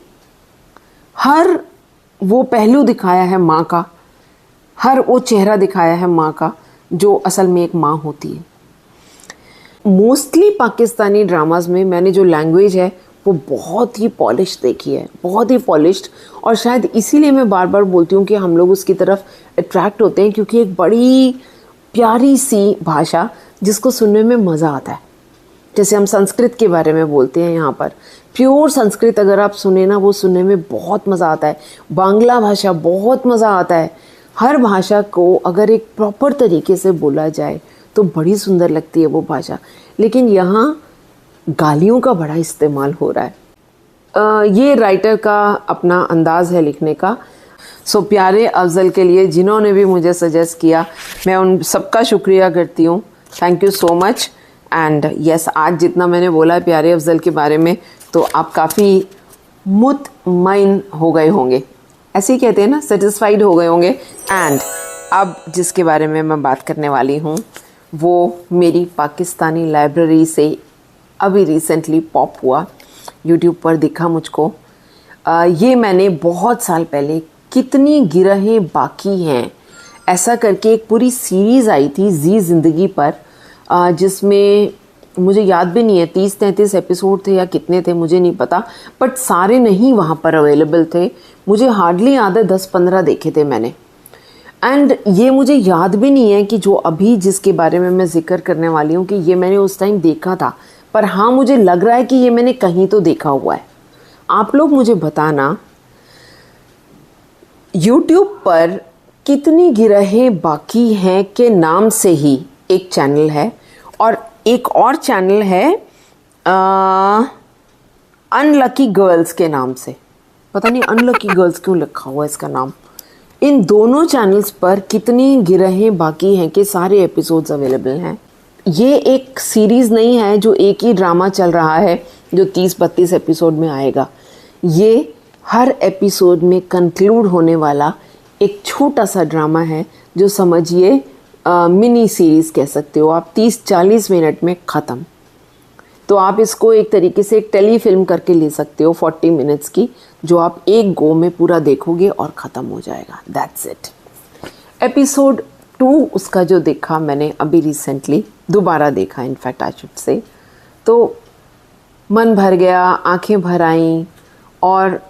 हर वो पहलू दिखाया है माँ का, हर वो चेहरा दिखाया है माँ का जो असल में एक माँ होती है। मोस्टली पाकिस्तानी ड्रामाज में मैंने जो लैंग्वेज है वो बहुत ही पॉलिश देखी है, बहुत ही पॉलिश्ड, और शायद इसीलिए मैं बार बार बोलती हूँ कि हम लोग उसकी तरफ अट्रैक्ट होते हैं, क्योंकि एक बड़ी प्यारी सी भाषा जिसको सुनने में मज़ा आता है। जैसे हम संस्कृत के बारे में बोलते हैं, यहाँ पर प्योर संस्कृत अगर आप सुने ना, वो सुनने में बहुत मज़ा आता है। बांग्ला भाषा बहुत मज़ा आता है। हर भाषा को अगर एक प्रॉपर तरीके से बोला जाए तो बड़ी सुंदर लगती है वो भाषा, लेकिन यहाँ गालियों का बड़ा इस्तेमाल हो रहा है। ये राइटर का अपना अंदाज़ है लिखने का। सो प्यारे अफजल के लिए जिन्होंने भी मुझे सजेस्ट किया, मैं उन सबका शुक्रिया करती हूँ। Thank you so much. And yes, आज जितना मैंने बोला है प्यारे अफजल के बारे में, तो आप काफ़ी मुतमईन हो गए होंगे, ऐसे ही कहते हैं ना, सेटिस्फाइड हो गए होंगे। एंड अब जिसके बारे में मैं बात करने वाली हूँ वो मेरी पाकिस्तानी लाइब्रेरी से अभी रिसेंटली पॉप हुआ, यूट्यूब पर दिखा मुझको। ये मैंने बहुत साल पहले कितनी गिरहें बाकी हैं ऐसा करके एक पूरी सीरीज़ आई थी जी ज़िंदगी पर, जिसमें मुझे याद भी नहीं है 30-33 एपिसोड थे या कितने थे मुझे नहीं पता, बट सारे नहीं वहाँ पर अवेलेबल थे। मुझे हार्डली याद है 10-15 देखे थे मैंने। एंड ये मुझे याद भी नहीं है कि जो अभी जिसके बारे में मैं जिक्र करने वाली हूँ कि ये मैंने उस टाइम देखा था, पर हाँ मुझे लग रहा है कि ये मैंने कहीं तो देखा हुआ है। आप लोग मुझे बताना यूट्यूब पर कितनी गिरहें बाकी हैं के नाम से ही एक चैनल है, और एक और चैनल है अनलकी गर्ल्स के नाम से। पता नहीं अनलकी गर्ल्स क्यों लिखा हुआ है इसका नाम। इन दोनों चैनल्स पर कितनी गिरहें बाकी हैं के सारे एपिसोड्स अवेलेबल हैं। ये एक सीरीज़ नहीं है जो एक ही ड्रामा चल रहा है जो 30-32 एपिसोड में आएगा। ये हर एपिसोड में कंक्लूड होने वाला एक छोटा सा ड्रामा है जो समझिए मिनी सीरीज़ कह सकते हो आप, 30-40 मिनट में ख़त्म। तो आप इसको एक तरीके से एक टेली फिल्म करके ले सकते हो 40 मिनट्स की, जो आप एक गो में पूरा देखोगे और ख़त्म हो जाएगा। That's it. एपिसोड 2 उसका जो देखा मैंने अभी रिसेंटली, दोबारा देखा इनफैक्ट आई शुड से, तो मन भर गया, आंखें भर आईं और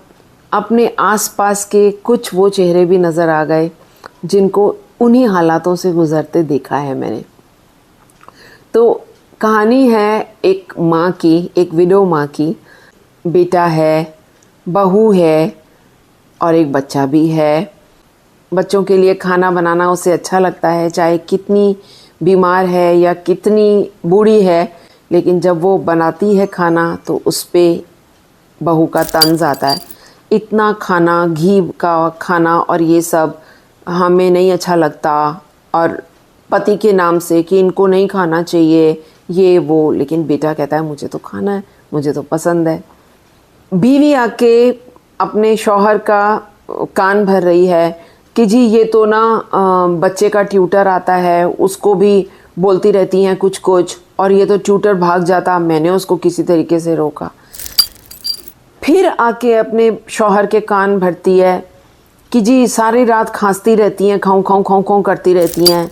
अपने आसपास के कुछ वो चेहरे भी नज़र आ गए जिनको उन्हीं हालातों से गुज़रते देखा है मैंने। तो कहानी है एक माँ की, एक विडो माँ की। बेटा है, बहू है और एक बच्चा भी है। बच्चों के लिए खाना बनाना उसे अच्छा लगता है, चाहे कितनी बीमार है या कितनी बूढ़ी है, लेकिन जब वो बनाती है खाना तो उस पर बहू का तंज आता है। इतना खाना, घी का खाना और ये सब हमें नहीं अच्छा लगता, और पति के नाम से कि इनको नहीं खाना चाहिए ये वो, लेकिन बेटा कहता है मुझे तो खाना है, मुझे तो पसंद है। बीवी आके अपने शौहर का कान भर रही है कि जी ये तो ना बच्चे का ट्यूटर आता है, उसको भी बोलती रहती हैं कुछ कुछ, और ये तो ट्यूटर भाग जाता, मैंने उसको किसी तरीके से रोका। फिर आके अपने शौहर के कान भरती है कि जी सारी रात खांसती रहती हैं, खाऊं खाऊं खाऊं खाऊं करती रहती हैं।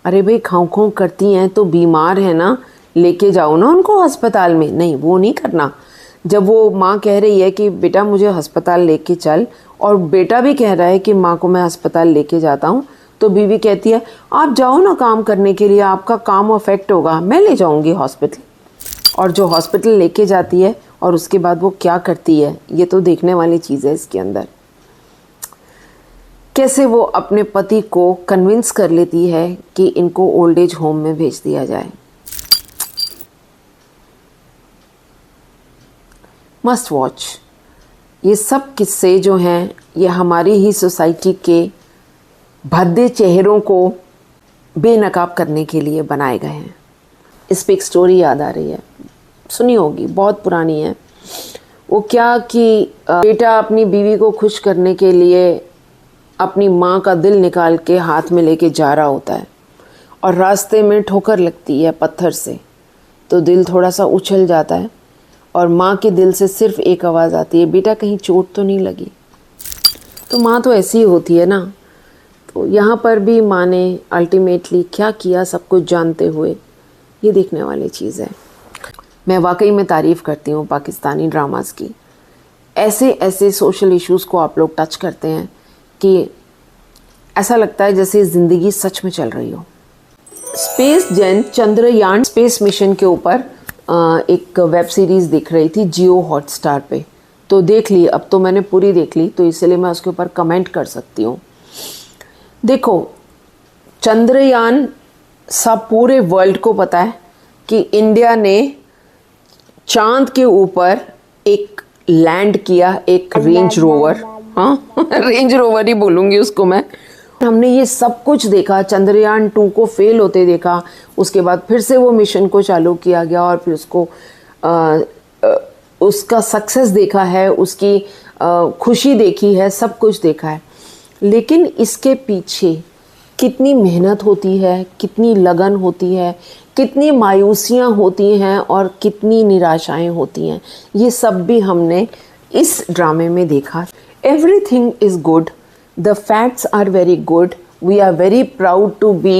अरे भाई खाऊं खाऊं करती हैं तो बीमार है ना, लेके जाओ ना उनको अस्पताल में। नहीं, वो नहीं करना। जब वो माँ कह रही है कि बेटा मुझे अस्पताल लेके चल, और बेटा भी कह रहा है कि माँ को मैं अस्पताल लेके जाता हूँ, तो बीवी कहती है आप जाओ ना काम करने के लिए, आपका काम अफेक्ट होगा, मैं ले जाऊँगी हॉस्पिटल। और जो हॉस्पिटल लेके जाती है और उसके बाद वो क्या करती है, ये तो देखने वाली चीज़ है इसके अंदर। कैसे वो अपने पति को कन्विंस कर लेती है कि इनको ओल्ड एज होम में भेज दिया जाए। Must watch. ये सब किस्से जो हैं ये हमारी ही सोसाइटी के भद्दे चेहरों को बेनकाब करने के लिए बनाए गए हैं। इस पे एक स्टोरी याद आ रही है, सुनी होगी, बहुत पुरानी है। वो क्या कि बेटा अपनी बीवी को खुश करने के लिए अपनी माँ का दिल निकाल के हाथ में लेके जा रहा होता है, और रास्ते में ठोकर लगती है पत्थर से, तो दिल थोड़ा सा उछल जाता है, और माँ के दिल से सिर्फ एक आवाज़ आती है, बेटा कहीं चोट तो नहीं लगी। तो माँ तो ऐसी ही होती है ना। तो यहाँ पर भी माँ ने अल्टीमेटली क्या किया सब कुछ जानते हुए, ये देखने वाली चीज़ है। मैं वाकई में तारीफ़ करती हूँ पाकिस्तानी ड्रामास की। ऐसे ऐसे सोशल इश्यूज़ को आप लोग टच करते हैं कि ऐसा लगता है जैसे ज़िंदगी सच में चल रही हो। स्पेस जेन चंद्रयान स्पेस मिशन के ऊपर एक वेब सीरीज़ देख रही थी जियो हॉटस्टार पे, तो देख ली, अब तो मैंने पूरी देख ली, तो इसलिए मैं उसके ऊपर कमेंट कर सकती हूँ। देखो, चंद्रयान सब पूरे वर्ल्ड को पता है कि इंडिया ने चांद के ऊपर एक लैंड किया, एक रेंज रोवर, हाँ रेंज रोवर ही बोलूँगी उसको मैं। हमने ये सब कुछ देखा, चंद्रयान 2 को फेल होते देखा, उसके बाद फिर से वो मिशन को चालू किया गया और फिर उसको उसका सक्सेस देखा है, उसकी खुशी देखी है, सब कुछ देखा है। लेकिन इसके पीछे कितनी मेहनत होती है, कितनी लगन होती है, कितनी मायूसियाँ होती हैं और कितनी निराशाएं होती हैं, ये सब भी हमने इस ड्रामे में देखा। Everything is good, the facts are very good, we are very proud to be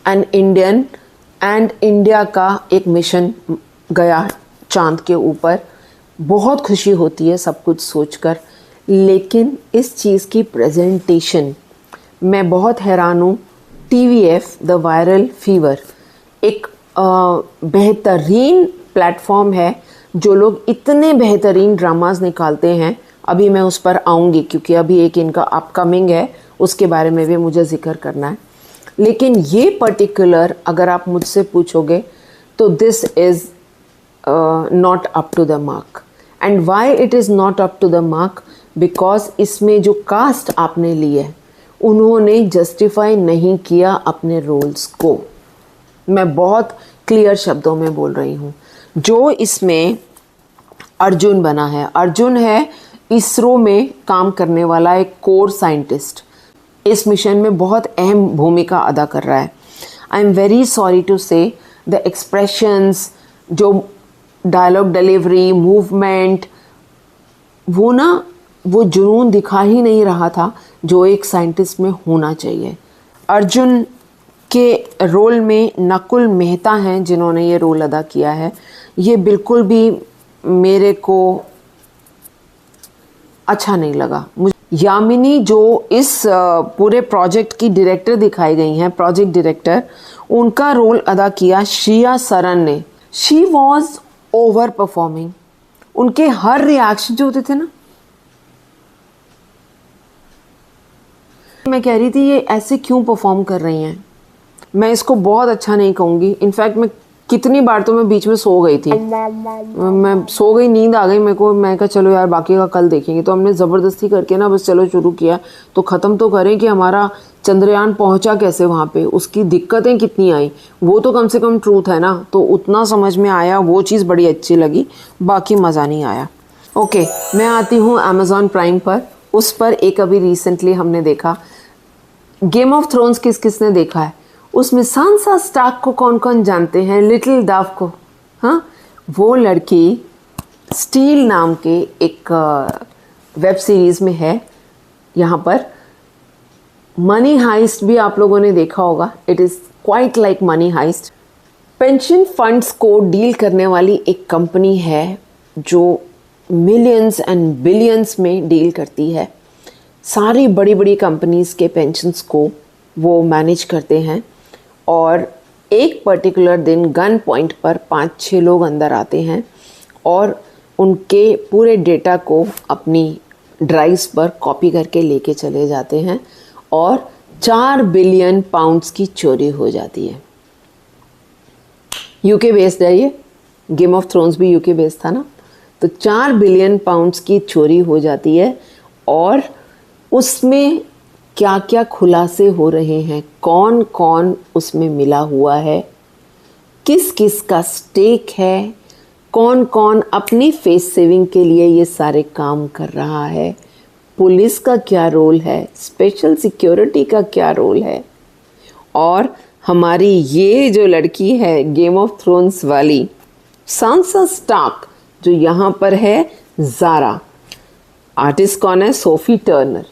an Indian, and India का एक मिशन गया चांद के ऊपर। बहुत खुशी होती है सब कुछ सोचकर, लेकिन इस चीज़ की प्रेजेंटेशन मैं बहुत हैरान हूँ। TVF द वायरल फीवर एक बेहतरीन प्लेटफॉर्म है, जो लोग इतने बेहतरीन ड्रामास निकालते हैं। अभी मैं उस पर आऊँगी क्योंकि अभी एक इनका अपकमिंग है, उसके बारे में भी मुझे जिक्र करना है। लेकिन ये पर्टिकुलर अगर आप मुझसे पूछोगे तो this is not up to the mark. And why it is not up to the mark? Because इसमें जो कास्ट आपने ली है उन्होंने जस्टिफाई नहीं किया अपने रोल्स को। मैं बहुत क्लियर शब्दों में बोल रही हूँ। जो इसमें अर्जुन बना है, अर्जुन है इसरो में काम करने वाला एक कोर साइंटिस्ट, इस मिशन में बहुत अहम भूमिका अदा कर रहा है। I am very sorry to say the expressions, जो डायलॉग डिलीवरी, मूवमेंट, वो जुनून दिखा ही नहीं रहा था जो एक साइंटिस्ट में होना चाहिए। अर्जुन के रोल में नकुल मेहता हैं जिन्होंने ये रोल अदा किया है। ये बिल्कुल भी मेरे को अच्छा नहीं लगा। यामिनी जो इस पूरे प्रोजेक्ट की डायरेक्टर दिखाई गई हैं, प्रोजेक्ट डायरेक्टर, उनका रोल अदा किया श्रिया सरन ने। She was over performing. उनके हर रिएक्शन जो होते थे ना, मैं कह रही थी ये ऐसे क्यों परफॉर्म कर रही हैं। मैं इसको बहुत अच्छा नहीं कहूँगी। इनफैक्ट मैं कितनी बार तो मैं बीच में सो गई थी, मैं सो गई, नींद आ गई मेरे को। मैं कहा चलो यार बाकी का कल देखेंगे। तो हमने ज़बरदस्ती करके ना बस चलो शुरू किया, तो ख़त्म तो करें कि हमारा चंद्रयान पहुंचा कैसे वहाँ पे, उसकी दिक्कतें कितनी आई, वो तो कम से कम ट्रूथ है ना। तो उतना समझ में आया, वो चीज़ बड़ी अच्छी लगी, बाकी मज़ा नहीं आया। ओके, मैं आती हूँ अमेज़ॉन प्राइम पर। उस पर एक अभी रिसेंटली हमने देखा गेम ऑफ थ्रोन्स। किसने देखा है? उसमें सांसा स्टार्क को कौन कौन जानते हैं? लिटिल डाव को। हाँ, वो लड़की स्टील नाम के एक वेब सीरीज़ में है। यहाँ पर मनी हाइस्ट भी आप लोगों ने देखा होगा। It is quite like Money Heist. Pension funds को डील करने वाली एक कंपनी है जो मिलियंस एंड बिलियंस में डील करती है। सारी बड़ी बड़ी कंपनीज़ के पेंशन्स को वो मैनेज करते हैं। और एक पर्टिकुलर दिन गन पॉइंट पर 5-6 लोग अंदर आते हैं और उनके पूरे डेटा को अपनी ड्राइव्स पर कॉपी करके लेके चले जाते हैं और 4 बिलियन पाउंड्स की चोरी हो जाती है। यूके बेस्ड है ये, गेम ऑफ थ्रोन्स भी यूके बेस्ड था ना। तो 4 बिलियन पाउंड्स की चोरी हो जाती है और उसमें क्या क्या खुलासे हो रहे हैं, कौन कौन उसमें मिला हुआ है, किस किस का स्टेक है, कौन कौन अपनी फेस सेविंग के लिए ये सारे काम कर रहा है, पुलिस का क्या रोल है, स्पेशल सिक्योरिटी का क्या रोल है। और हमारी ये जो लड़की है गेम ऑफ थ्रोन्स वाली सांसा स्टार्क, जो यहाँ पर है ज़ारा। आर्टिस्ट कौन है? Sophie Turner.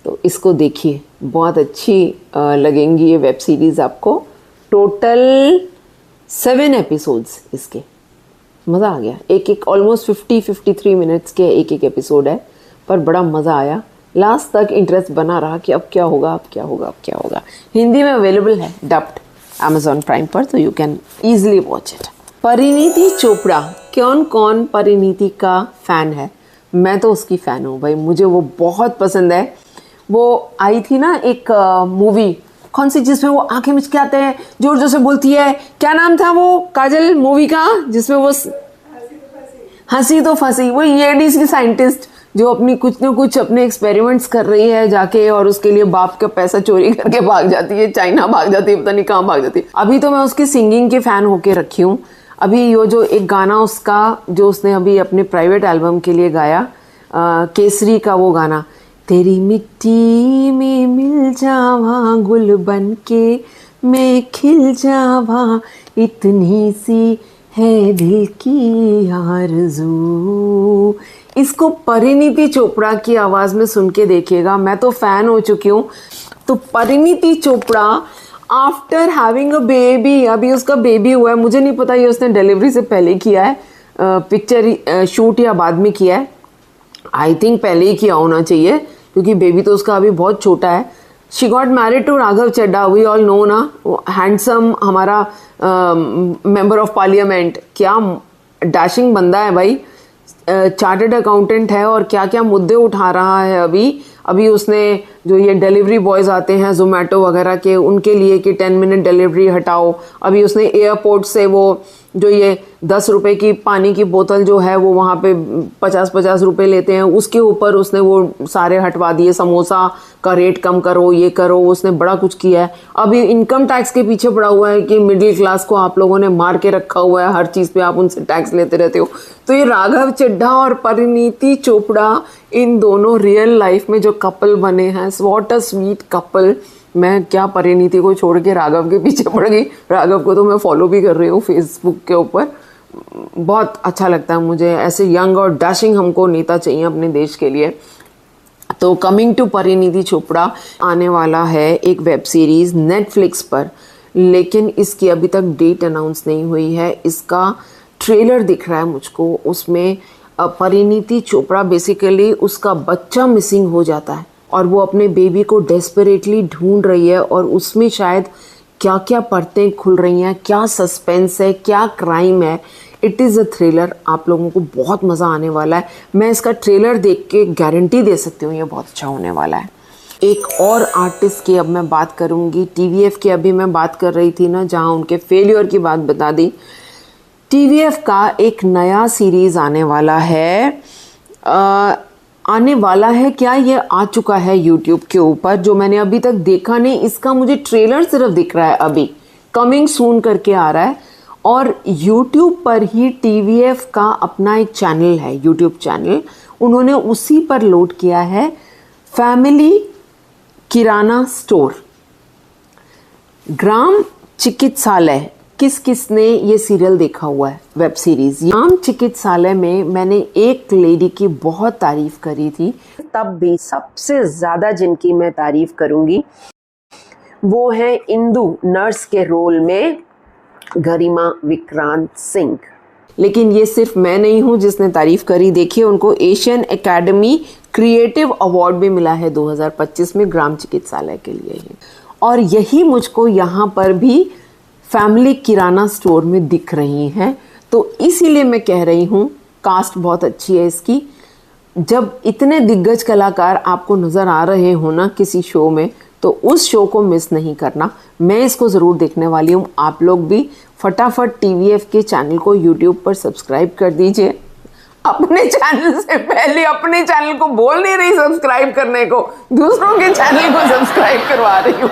तो इसको देखिए, बहुत अच्छी लगेंगी ये वेब सीरीज़ आपको। टोटल 7 एपिसोड्स इसके, मज़ा आ गया। एक ऑलमोस्ट 50-53 मिनट्स के एक एपिसोड है, पर बड़ा मज़ा आया। लास्ट तक इंटरेस्ट बना रहा कि अब क्या होगा, अब क्या होगा, अब क्या होगा। हिंदी में अवेलेबल है डब्ड अमेज़ॉन प्राइम पर, तो you can easily watch it. Parineeti Chopra, कौन कौन परिणीति का फ़ैन है? मैं तो उसकी फ़ैन हूँ भाई, मुझे वो बहुत पसंद है। वो आई थी ना एक मूवी, कौन सी, जिसमें वो आंखें मिचकाते हैं, जोर जोर से बोलती है, क्या नाम था वो काजल मूवी का, जिसमें वो हंसी तो फंसी। वो ईएडीज की साइंटिस्ट जो अपनी कुछ न कुछ अपने एक्सपेरिमेंट्स कर रही है जाके, और उसके लिए बाप का पैसा चोरी करके भाग जाती है, चाइना भाग जाती है, पता नहीं कहाँ भाग जाती है। अभी तो मैं उसकी सिंगिंग के फ़ैन होके रखी हूँ। अभी ये जो एक गाना उसका जो उसने अभी अपने प्राइवेट एल्बम के लिए गाया, केसरी का वो गाना, तेरी मिट्टी में मिल जावा गुल बन के मैं खिल जावा, इतनी सी है दिल की आरज़ू। इसको परिणीति चोपड़ा की आवाज़ में सुन के देखिएगा, मैं तो फ़ैन हो चुकी हूँ। तो Parineeti Chopra after having a baby, अभी उसका बेबी हुआ है, मुझे नहीं पता ये उसने डिलीवरी से पहले किया है पिक्चर शूट या बाद में किया है। आई थिंक पहले ही किया होना चाहिए क्योंकि बेबी तो उसका अभी बहुत छोटा है। She got married to Raghav Chadha, we all know ना, हैंडसम हमारा मेंबर ऑफ पार्लियामेंट, क्या डैशिंग बंदा है भाई, चार्टर्ड अकाउंटेंट है और क्या क्या मुद्दे उठा रहा है। अभी उसने जो ये डिलीवरी बॉयज़ आते हैं जोमेटो वगैरह के, उनके लिए कि 10 मिनट डिलीवरी हटाओ। अभी उसने एयरपोर्ट से वो जो ये 10 रुपए की पानी की बोतल जो है वो वहाँ पे 50-50 रुपए लेते हैं, उसके ऊपर उसने वो सारे हटवा दिए। समोसा का रेट कम करो, ये करो, उसने बड़ा कुछ किया है। अभी इनकम टैक्स के पीछे पड़ा हुआ है कि मिडिल क्लास को आप लोगों ने मार के रखा हुआ है, हर चीज़ पे आप उनसे टैक्स लेते रहते हो। तो ये राघव चड्ढा और परिणीति चोपड़ा, इन दोनों रियल लाइफ में जो कपल बने हैं, व्हाट अ स्वीट कपल। मैं क्या परिणीति को छोड़ के राघव के पीछे पड़ गई। राघव को तो मैं फॉलो भी कर रही हूँ फेसबुक के ऊपर। बहुत अच्छा लगता है मुझे, ऐसे यंग और डैशिंग हमको नेता चाहिए अपने देश के लिए। तो कमिंग टू परिणीति चोपड़ा आने वाला है एक वेब सीरीज़ नेटफ्लिक्स पर, लेकिन इसकी अभी तक डेट अनाउंस नहीं हुई है। इसका ट्रेलर दिख रहा है मुझको, उसमें परिणीति चोपड़ा बेसिकली उसका बच्चा मिसिंग हो जाता है और वो अपने बेबी को डेस्परेटली ढूंढ रही है, और उसमें शायद क्या क्या परतें खुल रही हैं, क्या सस्पेंस है, क्या क्राइम है। इट इज़ अ थ्रिलर, आप लोगों को बहुत मज़ा आने वाला है। मैं इसका ट्रेलर देख के गारंटी दे सकती हूँ ये बहुत अच्छा होने वाला है। एक और आर्टिस्ट की अब मैं बात करूँगी, टीवीएफ की अभी मैं बात कर रही थी ना, जहाँ उनके फेलियर की बात बता दी। टीवीएफ का एक नया सीरीज़ आने वाला है। आने वाला है क्या, ये आ चुका है यूट्यूब के ऊपर, जो मैंने अभी तक देखा नहीं। इसका मुझे ट्रेलर सिर्फ दिख रहा है, अभी कमिंग सून करके आ रहा है। और यूट्यूब पर ही टीवीएफ का अपना एक चैनल है, यूट्यूब चैनल, उन्होंने उसी पर लोड किया है फैमिली किराना स्टोर। ग्राम चिकित्सालय, किस किस ने ये सीरियल देखा हुआ है, वेब सीरीज। ग्राम चिकित्सालय में मैंने एक लेडी की बहुत तारीफ करी थी, तब भी सबसे ज़्यादा जिनकी मैं तारीफ करूँगी वो है इंदु, नर्स के रोल में गरिमा विक्रांत सिंह। लेकिन ये सिर्फ मैं नहीं हूँ जिसने तारीफ करी। देखिए, उनको एशियन एकेडमी क्रिएटिव अवार्ड भी मिला है 2025 में ग्राम चिकित्सालय के लिए ही। और यही मुझको यहाँ पर भी फैमिली किराना स्टोर में दिख रही हैं। तो इसीलिए मैं कह रही हूँ कास्ट बहुत अच्छी है इसकी। जब इतने दिग्गज कलाकार आपको नज़र आ रहे हो ना किसी शो में, तो उस शो को मिस नहीं करना। मैं इसको ज़रूर देखने वाली हूँ। आप लोग भी फटाफट टीवीएफ के चैनल को यूट्यूब पर सब्सक्राइब कर दीजिए। अपने चैनल से पहले अपने चैनल को बोल नहीं रही सब्सक्राइब करने को, दूसरों के चैनल को सब्सक्राइब करवा रही हूँ।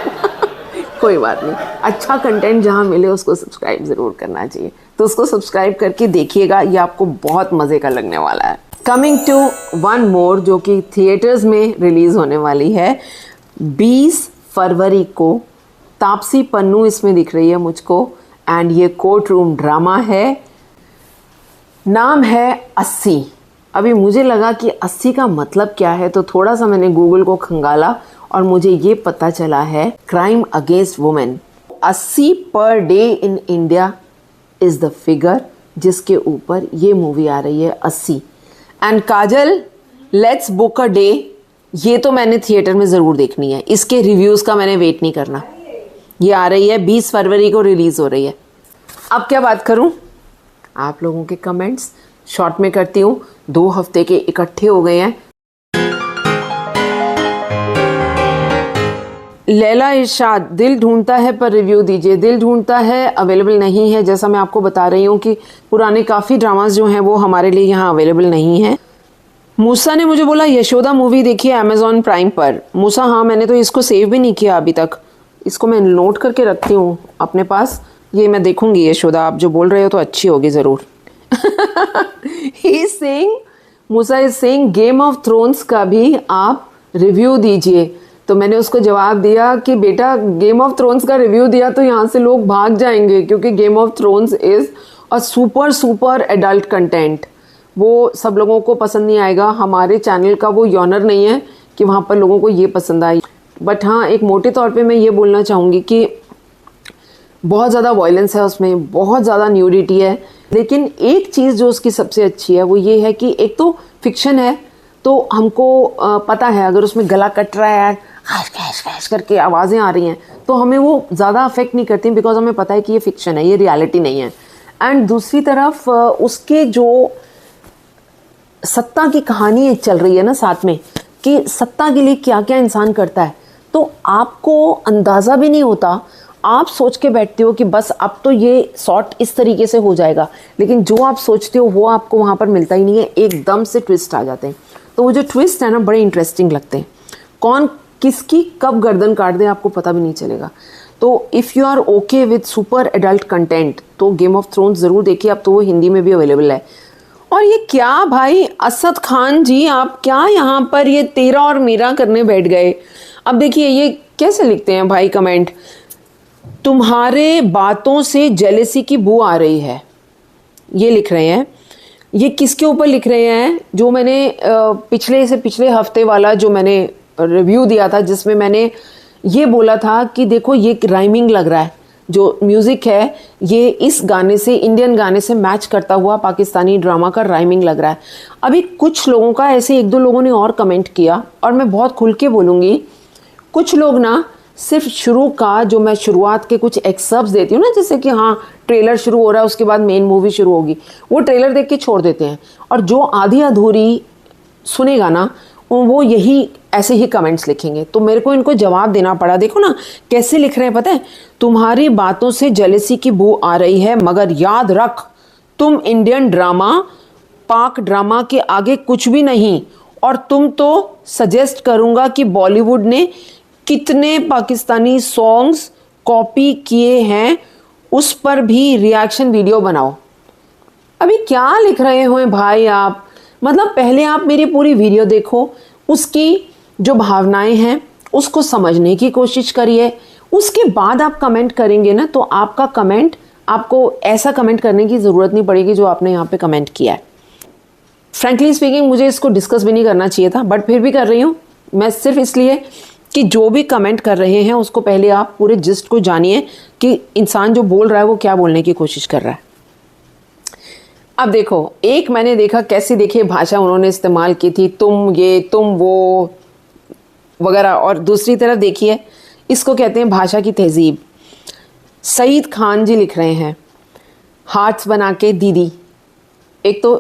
कोई बात नहीं, अच्छा कंटेंट जहाँ मिले उसको सब्सक्राइब ज़रूर करना चाहिए। तो उसको सब्सक्राइब करके देखिएगा, ये आपको बहुत मज़े का लगने वाला है। कमिंग टू वन मोर, जो कि थिएटर्स में रिलीज़ होने वाली है 20 फरवरी को। तापसी पन्नू इसमें दिख रही है मुझको, एंड ये कोर्ट रूम ड्रामा है। नाम है 80। अभी मुझे लगा कि 80 का मतलब क्या है, तो थोड़ा सा मैंने गूगल को खंगाला और मुझे ये पता चला है crime against women. 80 per day in India is the figure जिसके ऊपर ये मूवी आ रही है, 80। And Kajal, let's book a day. ये तो मैंने थिएटर में ज़रूर देखनी है, इसके रिव्यूज़ का मैंने वेट नहीं करना। ये आ रही है 20 फरवरी को रिलीज़ हो रही है। अब क्या बात करूं, आप लोगों के कमेंट्स शॉर्ट में करती हूँ। 2 हफ्ते के इकट्ठे हो गए हैं। लैला इरशाद, दिल ढूंढता है पर रिव्यू दीजिए। दिल ढूंढता है अवेलेबल नहीं है, जैसा मैं आपको बता रही हूँ कि पुराने काफ़ी ड्रामास जो हैं वो हमारे लिए यहाँ अवेलेबल नहीं है। मूसा ने मुझे बोला यशोदा मूवी देखी है अमेज़ॉन प्राइम पर। मूसा, हाँ, मैंने तो इसको सेव भी नहीं किया अभी तक। इसको मैं नोट करके रखती हूँ अपने पास, ये मैं देखूंगी। यशोदा, आप जो बोल रहे हो तो अच्छी होगी ज़रूर। Musa is saying Game of Thrones का भी आप रिव्यू दीजिए। तो मैंने उसको जवाब दिया कि बेटा, गेम ऑफ थ्रोन्स का रिव्यू दिया तो यहाँ से लोग भाग जाएंगे, क्योंकि game of thrones is a super adult content. वो सब लोगों को पसंद नहीं आएगा। हमारे चैनल का वो यॉनर नहीं है कि वहाँ पर लोगों को ये पसंद आए। बट हाँ, एक मोटे तौर पे मैं ये बोलना चाहूँगी कि बहुत ज़्यादा वायलेंस है उसमें, बहुत ज़्यादा न्यूडिटी है। लेकिन एक चीज़ जो उसकी सबसे अच्छी है वो ये है कि एक तो फिक्शन है, तो हमको पता है अगर उसमें गला कट रहा है यार, खैश करके आवाज़ें आ रही हैं, तो हमें वो ज़्यादा अफेक्ट नहीं करती, बिकॉज हमें पता है कि ये फिक्शन है, ये रियलिटी नहीं है। एंड दूसरी तरफ उसके जो सत्ता की कहानी एक चल रही है ना साथ में, कि सत्ता के लिए क्या क्या इंसान करता है, तो आपको अंदाज़ा भी नहीं होता। आप सोच के बैठते हो कि बस अब तो ये सॉर्ट इस तरीके से हो जाएगा, लेकिन जो आप सोचते हो वो आपको वहाँ पर मिलता ही नहीं है, एकदम से ट्विस्ट आ जाते हैं। तो वो जो ट्विस्ट है ना, बड़े इंटरेस्टिंग लगते हैं। कौन किसकी कब गर्दन काट दे आपको पता भी नहीं चलेगा। तो if you are okay with super adult content तो गेम ऑफ थ्रोन्स ज़रूर देखिए। अब तो वो हिंदी में भी अवेलेबल है। और ये क्या भाई असद खान जी, आप क्या यहाँ पर ये तेरा और मेरा करने बैठ गए। अब देखिए ये कैसे लिखते हैं भाई कमेंट, तुम्हारे बातों से जेलेसी की बू आ रही है, ये लिख रहे हैं। ये किसके ऊपर लिख रहे हैं? जो मैंने पिछले हफ्ते वाला जो मैंने रिव्यू दिया था, जिसमें मैंने ये बोला था कि देखो ये राइमिंग लग रहा है, जो म्यूज़िक है ये इस गाने से, इंडियन गाने से मैच करता हुआ पाकिस्तानी ड्रामा का राइमिंग लग रहा है। अभी कुछ लोगों का ऐसे, एक दो लोगों ने और कमेंट किया, और मैं बहुत खुल के बोलूँगी, कुछ लोग ना सिर्फ शुरू का, जो मैं शुरुआत के कुछ एक्सर्प्स देती हूँ ना, जैसे कि हाँ ट्रेलर शुरू हो रहा है उसके बाद मेन मूवी शुरू होगी, वो ट्रेलर देख के छोड़ देते हैं, और जो आधी अधूरी सुनेगा ना वो यही ऐसे ही कमेंट्स लिखेंगे। तो मेरे को इनको जवाब देना पड़ा। देखो ना कैसे लिख रहे हैं, पता है, तुम्हारी बातों से जेलसी की बू आ रही है, मगर याद रख तुम इंडियन ड्रामा पाक ड्रामा के आगे कुछ भी नहीं, और तुम तो सजेस्ट करूँगा कि बॉलीवुड ने कितने पाकिस्तानी सॉन्ग्स कॉपी किए हैं उस पर भी रिएक्शन वीडियो बनाओ। अभी क्या लिख रहे हो भाई आप? मतलब पहले आप मेरी पूरी वीडियो देखो, उसकी जो भावनाएं हैं उसको समझने की कोशिश करिए, उसके बाद आप कमेंट करेंगे ना, तो आपका कमेंट, आपको ऐसा कमेंट करने की ज़रूरत नहीं पड़ेगी जो आपने यहाँ पे कमेंट किया है। फ्रैंकली स्पीकिंग मुझे इसको डिस्कस भी नहीं करना चाहिए था, बट फिर भी कर रही हूँ मैं, सिर्फ इसलिए कि जो भी कमेंट कर रहे हैं उसको पहले आप पूरे जिस्ट को जानिए कि इंसान जो बोल रहा है वो क्या बोलने की कोशिश कर रहा है। अब देखो, एक मैंने देखा कैसी, देखिए भाषा उन्होंने इस्तेमाल की थी, तुम ये तुम वो वगैरह, और दूसरी तरफ देखिए इसको कहते हैं भाषा की तहजीब। सईद खान जी लिख रहे हैं, हाथ बना के दीदी। एक तो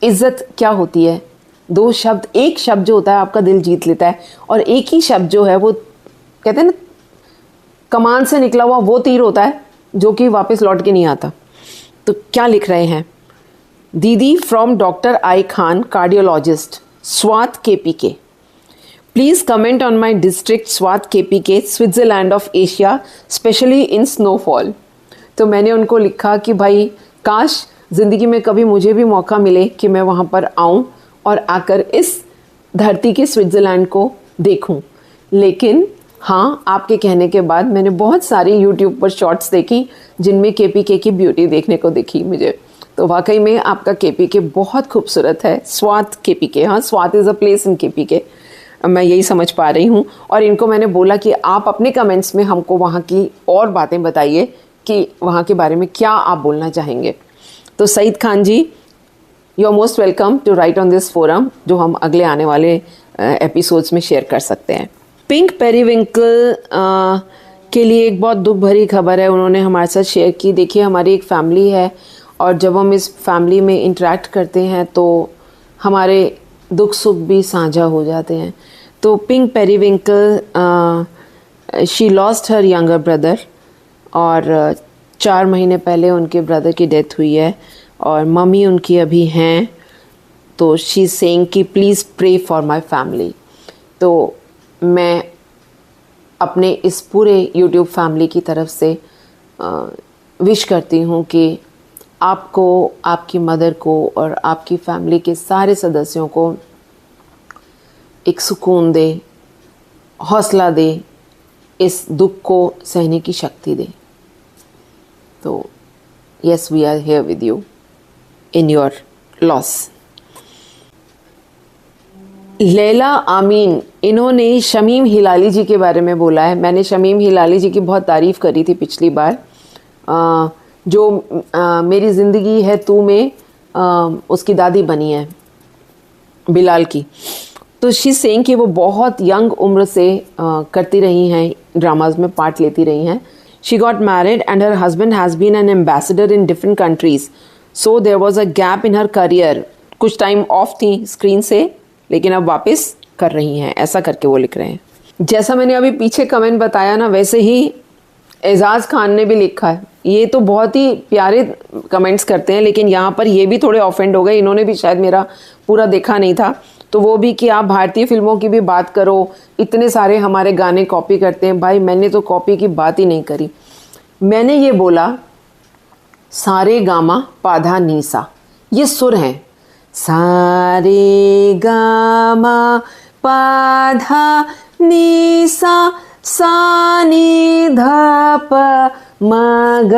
इज्जत क्या होती है, दो शब्द, एक शब्द जो होता है आपका दिल जीत लेता है, और एक ही शब्द जो है वो कहते हैं ना कमान से निकला हुआ वो तीर होता है जो कि वापस लौट के नहीं आता। तो क्या लिख रहे हैं, दीदी from doctor I Khan cardiologist, Swat KPK, please comment on my district Swat KPK, Switzerland of Asia, specially in snowfall. तो मैंने उनको लिखा कि भाई काश ज़िंदगी में कभी मुझे भी मौका मिले कि मैं वहाँ पर आऊँ और आकर इस धरती के स्विट्ज़रलैंड को देखूं। लेकिन हाँ, आपके कहने के बाद मैंने बहुत सारी यूट्यूब पर शॉर्ट्स देखी जिनमें KPK की ब्यूटी देखने को दिखी मुझे। तो वाकई में आपका KPK बहुत खूबसूरत है, स्वात KPK। हाँ, Swat is a place in KPK, मैं यही समझ पा रही हूँ। और इनको मैंने बोला कि आप अपने कमेंट्स में हमको वहाँ की और बातें बताइए कि वहाँ के बारे में क्या आप बोलना चाहेंगे। तो Saeed Khan ji, you are most welcome to write on this forum, जो हम अगले आने वाले एपिसोड्स में शेयर कर सकते हैं। पिंक पेरीविंकल के लिए एक बहुत दुख भरी खबर है, उन्होंने हमारे साथ शेयर की। देखिए हमारी एक फैमिली है, और जब हम इस फैमिली में इंटरेक्ट करते हैं तो हमारे दुख सुख भी साझा हो जाते हैं। तो pink periwinkle, she lost her younger brother, और 4 महीने पहले उनके ब्रदर की डेथ हुई है, और मम्मी उनकी अभी हैं। तो शी सेइंग कि please pray for my family. तो मैं अपने इस पूरे यूट्यूब फैमिली की तरफ से विश करती हूँ कि आपको, आपकी मदर को और आपकी फैमिली के सारे सदस्यों को एक सुकून दे, हौसला दे, इस दुख को सहने की शक्ति दे। तो yes, we are here with you in your loss. Laila आमीन, इन्होंने शमीम हिलाली जी के बारे में बोला है। मैंने शमीम हिलाली जी की बहुत तारीफ़ करी थी पिछली बार, जो मेरी ज़िंदगी है तू में उसकी दादी बनी है बिलाल की। तो शी सेइंग कि वो बहुत यंग उम्र से करती रही हैं, ड्रामाज में पार्ट लेती रही हैं। She got married and her husband has been an ambassador in different countries. So there was a gap in her career. कुछ टाइम ऑफ थी स्क्रीन से, लेकिन अब वापस कर रही हैं, ऐसा करके वो लिख रहे हैं। जैसा मैंने अभी पीछे कमेंट बताया ना, वैसे ही एजाज़ खान ने भी लिखा है। ये तो बहुत ही प्यारे कमेंट्स करते हैं, लेकिन यहाँ पर ये भी थोड़े ऑफेंड हो गए। इन्होंने भी शायद मेरा पूरा देखा नहीं था, तो वो भी कि आप भारतीय फिल्मों की भी बात करो, इतने सारे हमारे गाने कॉपी करते हैं। भाई मैंने तो कॉपी की बात ही नहीं करी, मैंने ये बोला सारे गामा पाधा नीसा, ये सुर हैं, सारे गामा पाधा नीसा सा नी धा प म ग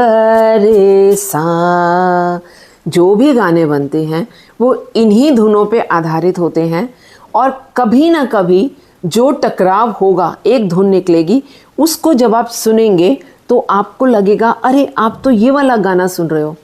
रे सा। जो भी गाने बनते हैं वो इन्हीं धुनों पे आधारित होते हैं, और कभी ना कभी जो टकराव होगा, एक धुन निकलेगी, उसको जब आप सुनेंगे तो आपको लगेगा अरे आप तो ये वाला गाना सुन रहे हो।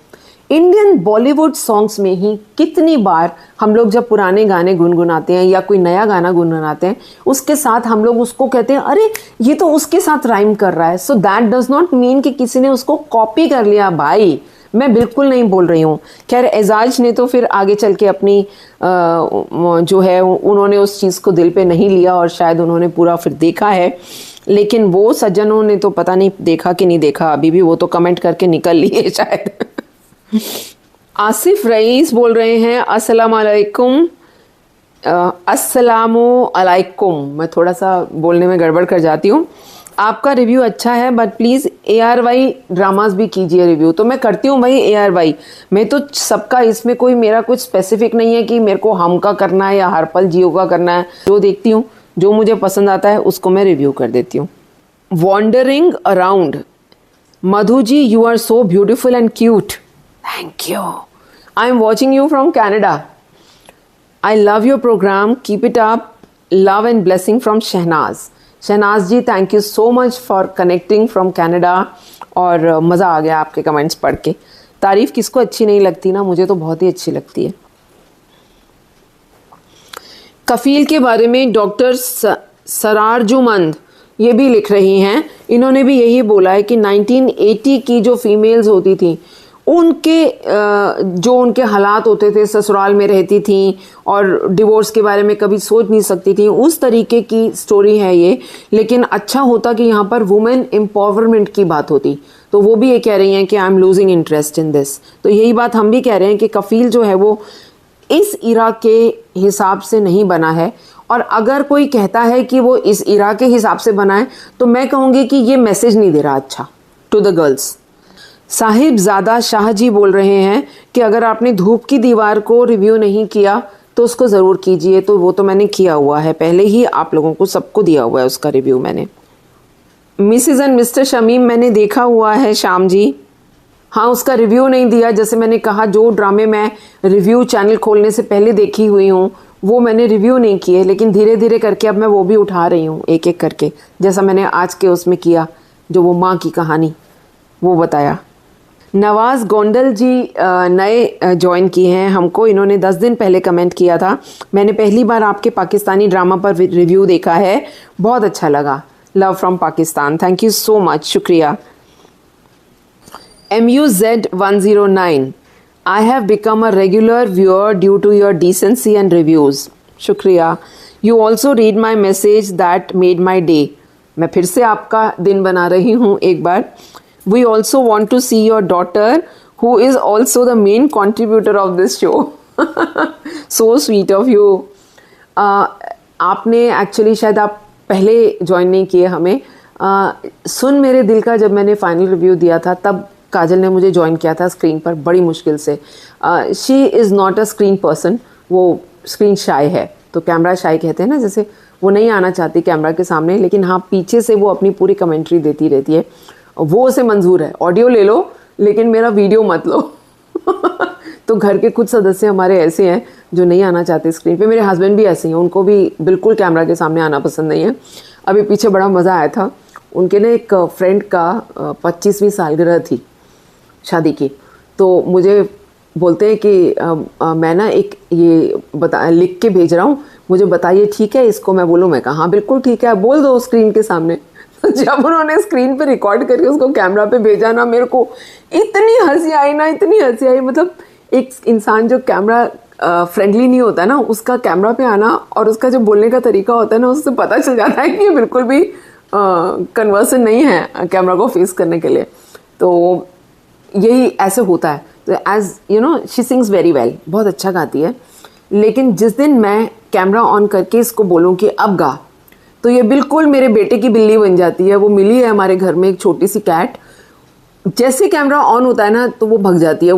इंडियन बॉलीवुड सॉन्ग्स में ही कितनी बार हम लोग जब पुराने गाने गुनगुनाते हैं या कोई नया गाना गुनगुनाते हैं, उसके साथ हम लोग उसको कहते हैं अरे ये तो उसके साथ राइम कर रहा है। So that does not mean कि किसी ने उसको कॉपी कर लिया भाई, मैं बिल्कुल नहीं बोल रही हूँ। खैर एजाज ने तो फिर आगे चल के अपनी जो है उन्होंने उस चीज़ को दिल पे नहीं लिया, और शायद उन्होंने पूरा फिर देखा है, लेकिन वो सज्जनों ने तो पता नहीं देखा कि नहीं देखा, अभी भी वो तो कमेंट करके निकल लिए शायद। आसिफ रईस बोल रहे हैं अस्सलाम वालेकुम। अस्सलामु अलैकुम। मैं थोड़ा सा बोलने में गड़बड़ कर जाती हूँ। आपका रिव्यू अच्छा है बट प्लीज़ ARY ड्रामास भी कीजिए रिव्यू। तो मैं करती हूँ भाई ARY, मैं तो सबका, इसमें कोई मेरा कुछ स्पेसिफिक नहीं है कि मेरे को हम का करना है या हरपल जियो का करना है। जो देखती हूँ, जो मुझे पसंद आता है उसको मैं रिव्यू कर देती हूँ। Wondering around, Madhu ji you are so beautiful and cute, thank you. I am watching you from Canada, I love your program. Keep it up. Love and blessing from Shahnaz. Shahnaz ji thank you so much for connecting from Canada, और मज़ा आ गया आपके comments पढ़ के। तारीफ़ किसको अच्छी नहीं लगती ना, मुझे तो बहुत ही अच्छी लगती है। कफील के बारे में डॉक्टर सरारजुमंद ये भी लिख रही हैं, इन्होंने भी यही बोला है कि 1980 की जो फीमेल्स होती थी उनके जो उनके हालात होते थे, ससुराल में रहती थी और डिवोर्स के बारे में कभी सोच नहीं सकती थी, उस तरीके की स्टोरी है ये। लेकिन अच्छा होता कि यहाँ पर वुमेन एम्पावरमेंट की बात होती। तो वो भी ये कह रही हैं कि I am losing interest in this. तो यही बात हम भी कह रहे हैं कि कफील जो है वो इस इरा के हिसाब से नहीं बना है, और अगर कोई कहता है कि वो इस इरा के हिसाब से बना है तो मैं कहूँगी कि ये मैसेज नहीं दे रहा अच्छा to the girls. Sahibzada Shah ji बोल रहे हैं कि अगर आपने धूप की दीवार को रिव्यू नहीं किया तो उसको ज़रूर कीजिए। तो वो तो मैंने किया हुआ है, पहले ही आप लोगों को सबको दिया हुआ है उसका रिव्यू मैंने। मिसेस एंड मिस्टर शमीम मैंने देखा हुआ है श्याम जी, हाँ उसका रिव्यू नहीं दिया। जैसे मैंने कहा जो ड्रामे मैं रिव्यू चैनल खोलने से पहले देखी हुई हूँ वो मैंने रिव्यू नहीं किए, लेकिन धीरे धीरे करके अब मैं वो भी उठा रही हूँ एक एक करके, जैसा मैंने आज के उसमें किया जो वो माँ की कहानी वो बताया। नवाज़ गोंडल जी नए ज्वाइन किए हैं हमको, इन्होंने 10 दिन पहले कमेंट किया था, मैंने पहली बार आपके पाकिस्तानी ड्रामा पर रिव्यू देखा है, बहुत अच्छा लगा, love from Pakistan, thank you so much, शुक्रिया। MUZ109, I have become a regular viewer due to your decency and reviews, शुक्रिया। You also read my message that made my day, मैं फिर से आपका दिन बना रही हूँ एक बार। We also want to see your daughter who is also the main contributor of this show. So sweet of you. आपने एक्चुअली शायद आप पहले ज्वाइन नहीं किए हमें। सुन मेरे दिल का जब मैंने फाइनल रिव्यू दिया था तब काजल ने मुझे ज्वाइन किया था स्क्रीन पर बड़ी मुश्किल से। She is not a screen person, वो स्क्रीन शाय है, तो कैमरा शाय कहते हैं ना, जैसे वो नहीं आना चाहती कैमरा के सामने, लेकिन हाँ पीछे से वो अपनी पूरी कमेंट्री देती रहती है, वो उसे मंजूर है। ऑडियो ले लो लेकिन मेरा वीडियो मत लो। तो घर के कुछ सदस्य हमारे ऐसे हैं जो नहीं आना चाहते स्क्रीन पे। मेरे हस्बैंड भी ऐसे हैं, उनको भी बिल्कुल कैमरा के सामने आना पसंद नहीं है। अभी पीछे बड़ा मज़ा आया था, उनके ना एक फ्रेंड का 25वीं सालगिरह थी शादी की, तो मुझे बोलते हैं कि मैं ना एक ये लिख के भेज रहा हूँ, मुझे बताइए ठीक है इसको। मैं बोलूँ, मैं कहा हाँ बिल्कुल ठीक है, बोल दो स्क्रीन के सामने। जब उन्होंने स्क्रीन पे रिकॉर्ड करके उसको कैमरा पे भेजा ना, मेरे को इतनी हंसी आई ना, इतनी हंसी आई। मतलब एक इंसान जो कैमरा फ्रेंडली नहीं होता ना, उसका कैमरा पे आना और उसका जो बोलने का तरीका होता है ना, उससे पता चल जाता है कि ये बिल्कुल भी कन्वर्सन नहीं है कैमरा को फेस करने के लिए। तो यही ऐसे होता है। तो as you know she sings very well, बहुत अच्छा गाती है। लेकिन जिस दिन मैं कैमरा ऑन करके इसको बोलूँ कि अब गा, तो ये बिल्कुल मेरे बेटे की बिल्ली बन जाती है। वो मिली है हमारे घर में एक छोटी सी कैट, जैसे कैमरा ऑन होता है ना तो वो भग जाती है,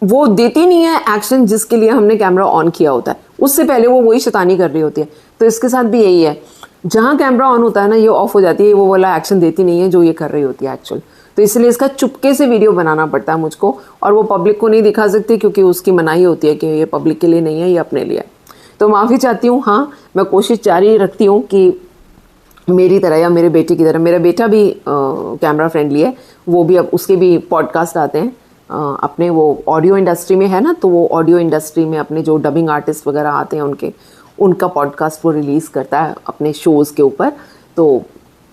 वो देती नहीं है एक्शन जिसके लिए हमने कैमरा ऑन किया होता है, उससे पहले वो वही शैतानी कर रही होती है। तो इसके साथ भी यही है, जहाँ कैमरा ऑन होता है ना ये ऑफ हो जाती है, वो वाला एक्शन देती नहीं है जो ये कर रही होती है एक्चुअल। तो इसलिए इसका चुपके से वीडियो बनाना पड़ता है मुझको, और वो पब्लिक को नहीं दिखा सकती क्योंकि उसकी मनाही होती है कि ये पब्लिक के लिए नहीं है, ये अपने लिए है। तो माफ़ी चाहती हूँ। हाँ, मैं कोशिश जारी रखती हूँ कि मेरी तरह या मेरे बेटे की तरह, मेरा बेटा भी कैमरा फ्रेंडली है, वो भी अब उसके भी पॉडकास्ट आते हैं अपने, वो ऑडियो इंडस्ट्री में है ना, तो वो ऑडियो इंडस्ट्री में अपने जो डबिंग आर्टिस्ट वगैरह आते हैं उनका पॉडकास्ट वो रिलीज़ करता है अपने शोज़ के ऊपर। तो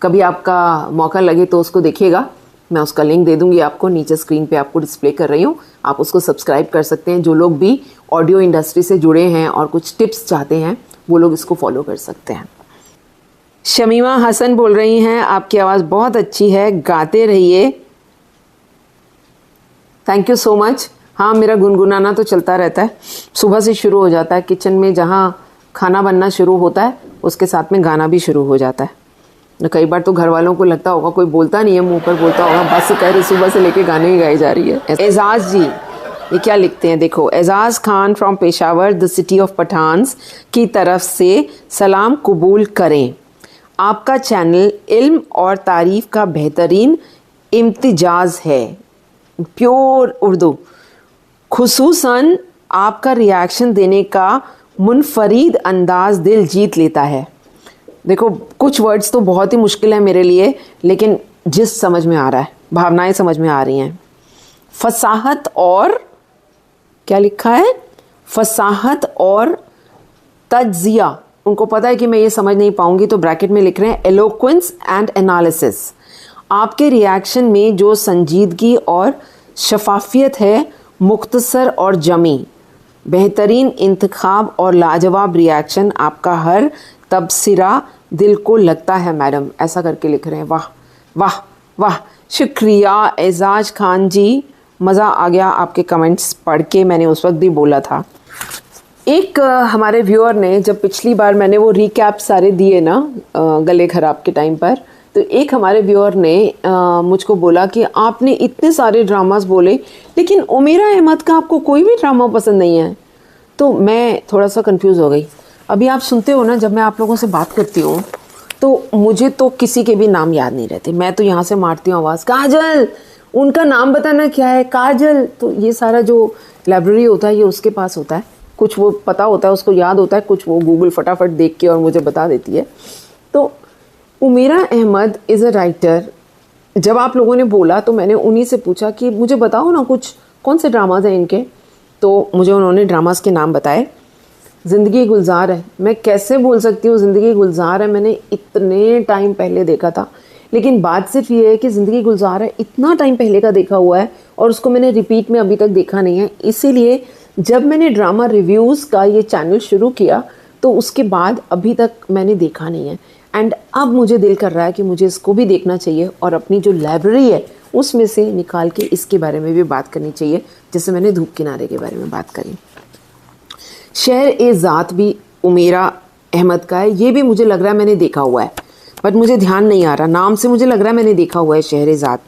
कभी आपका मौका लगे तो उसको देखिएगा, मैं उसका लिंक दे दूंगी आपको, नीचे स्क्रीन पे आपको डिस्प्ले कर रही हूँ, आप उसको सब्सक्राइब कर सकते हैं। जो लोग भी ऑडियो इंडस्ट्री से जुड़े हैं और कुछ टिप्स चाहते हैं वो लोग इसको फॉलो कर सकते हैं। शमीमा हसन बोल रही हैं, आपकी आवाज़ बहुत अच्छी है, गाते रहिए। Thank you so much. हाँ, मेरा गुनगुनाना तो चलता रहता है, सुबह से शुरू हो जाता है, किचन में जहाँ खाना बनना शुरू होता है उसके साथ में गाना भी शुरू हो जाता है। कई बार तो घर वालों को लगता होगा कोई बोलता नहीं है, मुंह पर बोलता होगा, बस कह रही सुबह से लेके गाने ही गाई जा रही है। एजाज जी ये क्या लिखते हैं, देखो, Ejaz Khan from Peshawar the city of Pathans की तरफ से सलाम कबूल करें। आपका चैनल इल्म और तारीफ़ का बेहतरीन इम्तिजाज है, प्योर उर्दू। खुसूसन आपका रिएक्शन देने का मुनफरीद अंदाज दिल जीत लेता है। देखो, कुछ वर्ड्स तो बहुत ही मुश्किल है मेरे लिए, लेकिन जिस समझ में आ रहा है, भावनाएं समझ में आ रही हैं। फसाहत और क्या लिखा है, फसाहत और तज्जिया, उनको पता है कि मैं ये समझ नहीं पाऊंगी तो ब्रैकेट में लिख रहे हैं एलोक्वेंस एंड एनालिसिस। आपके रिएक्शन में जो संजीदगी और शफाफियत है, मुख्तसर और जमी, बेहतरीन इंतखाब और लाजवाब रिएक्शन, आपका हर तबसरा दिल को लगता है मैडम, ऐसा करके लिख रहे हैं। वाह वाह वाह, शुक्रिया एजाज खान जी, मज़ा आ गया आपके कमेंट्स पढ़ के, मैंने उस वक्त भी बोला था। एक हमारे व्यूअर ने, जब पिछली बार मैंने वो रिकैप सारे दिए ना गले ख़राब के टाइम पर, तो एक हमारे व्यूअर ने मुझको बोला कि आपने इतने सारे ड्रामास बोले लेकिन उमेरा अहमद का आपको कोई भी ड्रामा पसंद नहीं है। तो मैं थोड़ा सा कंफ्यूज हो गई। अभी आप सुनते हो ना, जब मैं आप लोगों से बात करती हूँ तो मुझे तो किसी के भी नाम याद नहीं रहते, मैं तो यहाँ से मारती हूँ आवाज़, काजल, उनका नाम बताना क्या है, काजल। तो ये सारा जो लाइब्रेरी होता है ये उसके पास होता है, कुछ वो पता होता है, उसको याद होता है, कुछ वो गूगल फटाफट देख के और मुझे बता देती है। तो Umera Ahmed is a writer. जब आप लोगों ने बोला तो मैंने उन्हीं से पूछा कि मुझे बताओ ना कुछ, कौन से ड्रामाज हैं इनके। तो मुझे उन्होंने ड्रामास के नाम बताए। ज़िंदगी गुलजार है, मैं कैसे भूल सकती हूँ, ज़िंदगी गुलजार है मैंने इतने टाइम पहले देखा था, लेकिन बात सिर्फ ये है कि ज़िंदगी गुलजार है इतना टाइम पहले का देखा हुआ है और उसको मैंने रिपीट में अभी तक देखा नहीं है। इसीलिए जब मैंने ड्रामा रिव्यूज़ का ये चैनल शुरू किया तो उसके बाद अभी तक मैंने देखा नहीं है। एंड अब मुझे दिल कर रहा है कि मुझे इसको भी देखना चाहिए और अपनी जो लाइब्रेरी है उसमें से निकाल के इसके बारे में भी बात करनी चाहिए, जैसे मैंने धूप किनारे के बारे में बात करी। शहर ए ज़ात भी उमेरा अहमद का है, ये भी मुझे लग रहा है मैंने देखा हुआ है, बट मुझे ध्यान नहीं आ रहा, नाम से मुझे लग रहा है मैंने देखा हुआ है शहर ए ज़ात।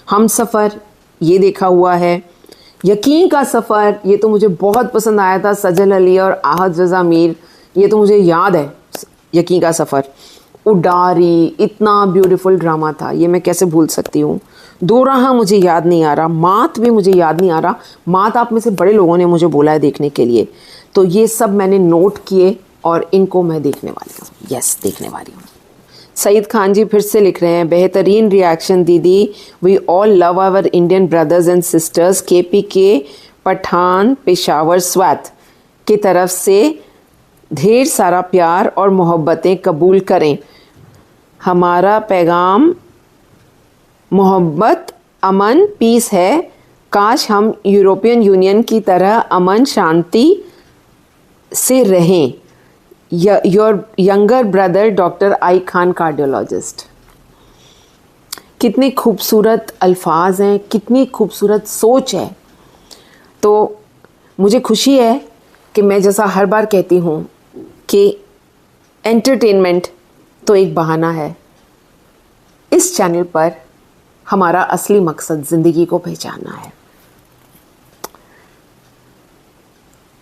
हम सफ़र ये देखा हुआ है। यकीन का सफ़र ये तो मुझे बहुत पसंद आया था, सजल अली और आहद रज़ा मीर, ये तो मुझे याद है यकीन का सफ़र। उडारी इतना ब्यूटीफुल ड्रामा था, ये मैं कैसे भूल सकती हूँ। दो राह मुझे याद नहीं आ रहा, मात भी मुझे याद नहीं आ रहा, मात आप में से बड़े लोगों ने मुझे बोला है देखने के लिए, तो ये सब मैंने नोट किए और इनको मैं देखने वाली हूँ, यस देखने वाली हूँ। सईद खान जी फिर से लिख रहे हैं, बेहतरीन रिएक्शन दीदी, we all love our Indian brothers and sisters, KPK Pathan Peshawar Swat की तरफ से ढेर सारा प्यार और मोहब्बतें कबूल करें। हमारा पैगाम मोहब्बत, अमन, पीस है। काश हम यूरोपियन यूनियन की तरह अमन शांति से रहें। Your younger brother doctor I Khan, cardiologist. कितने खूबसूरत अल्फाज हैं, कितनी खूबसूरत सोच है। तो मुझे खुशी है कि मैं जैसा हर बार कहती हूँ कि एंटरटेनमेंट तो एक बहाना है, इस चैनल पर हमारा असली मकसद ज़िंदगी को पहचानना है।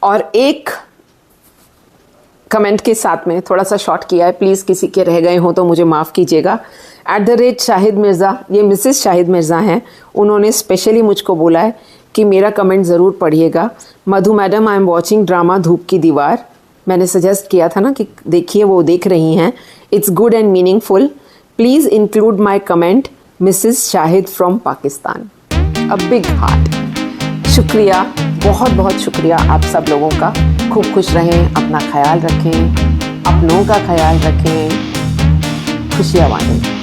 और एक कमेंट के साथ में थोड़ा सा शॉर्ट किया है, प्लीज़ किसी के रह गए हो तो मुझे माफ़ कीजिएगा। @शाहिद मिर्ज़ा, ये मिसेस शाहिद मिर्ज़ा हैं, उन्होंने स्पेशली मुझको बोला है कि मेरा कमेंट ज़रूर पढ़िएगा। Madhu madam, I am watching drama Dhoop ki दीवार। मैंने सजेस्ट किया था ना कि देखिए, वो देख रही हैं। It's good and meaningful, please include my comment, Mrs Shahid from Pakistan. A big heart. शुक्रिया, बहुत बहुत शुक्रिया आप सब लोगों का। खूब खुश रहें, अपना ख्याल रखें, अपनों का ख्याल रखें, खुशियाँ बांटें।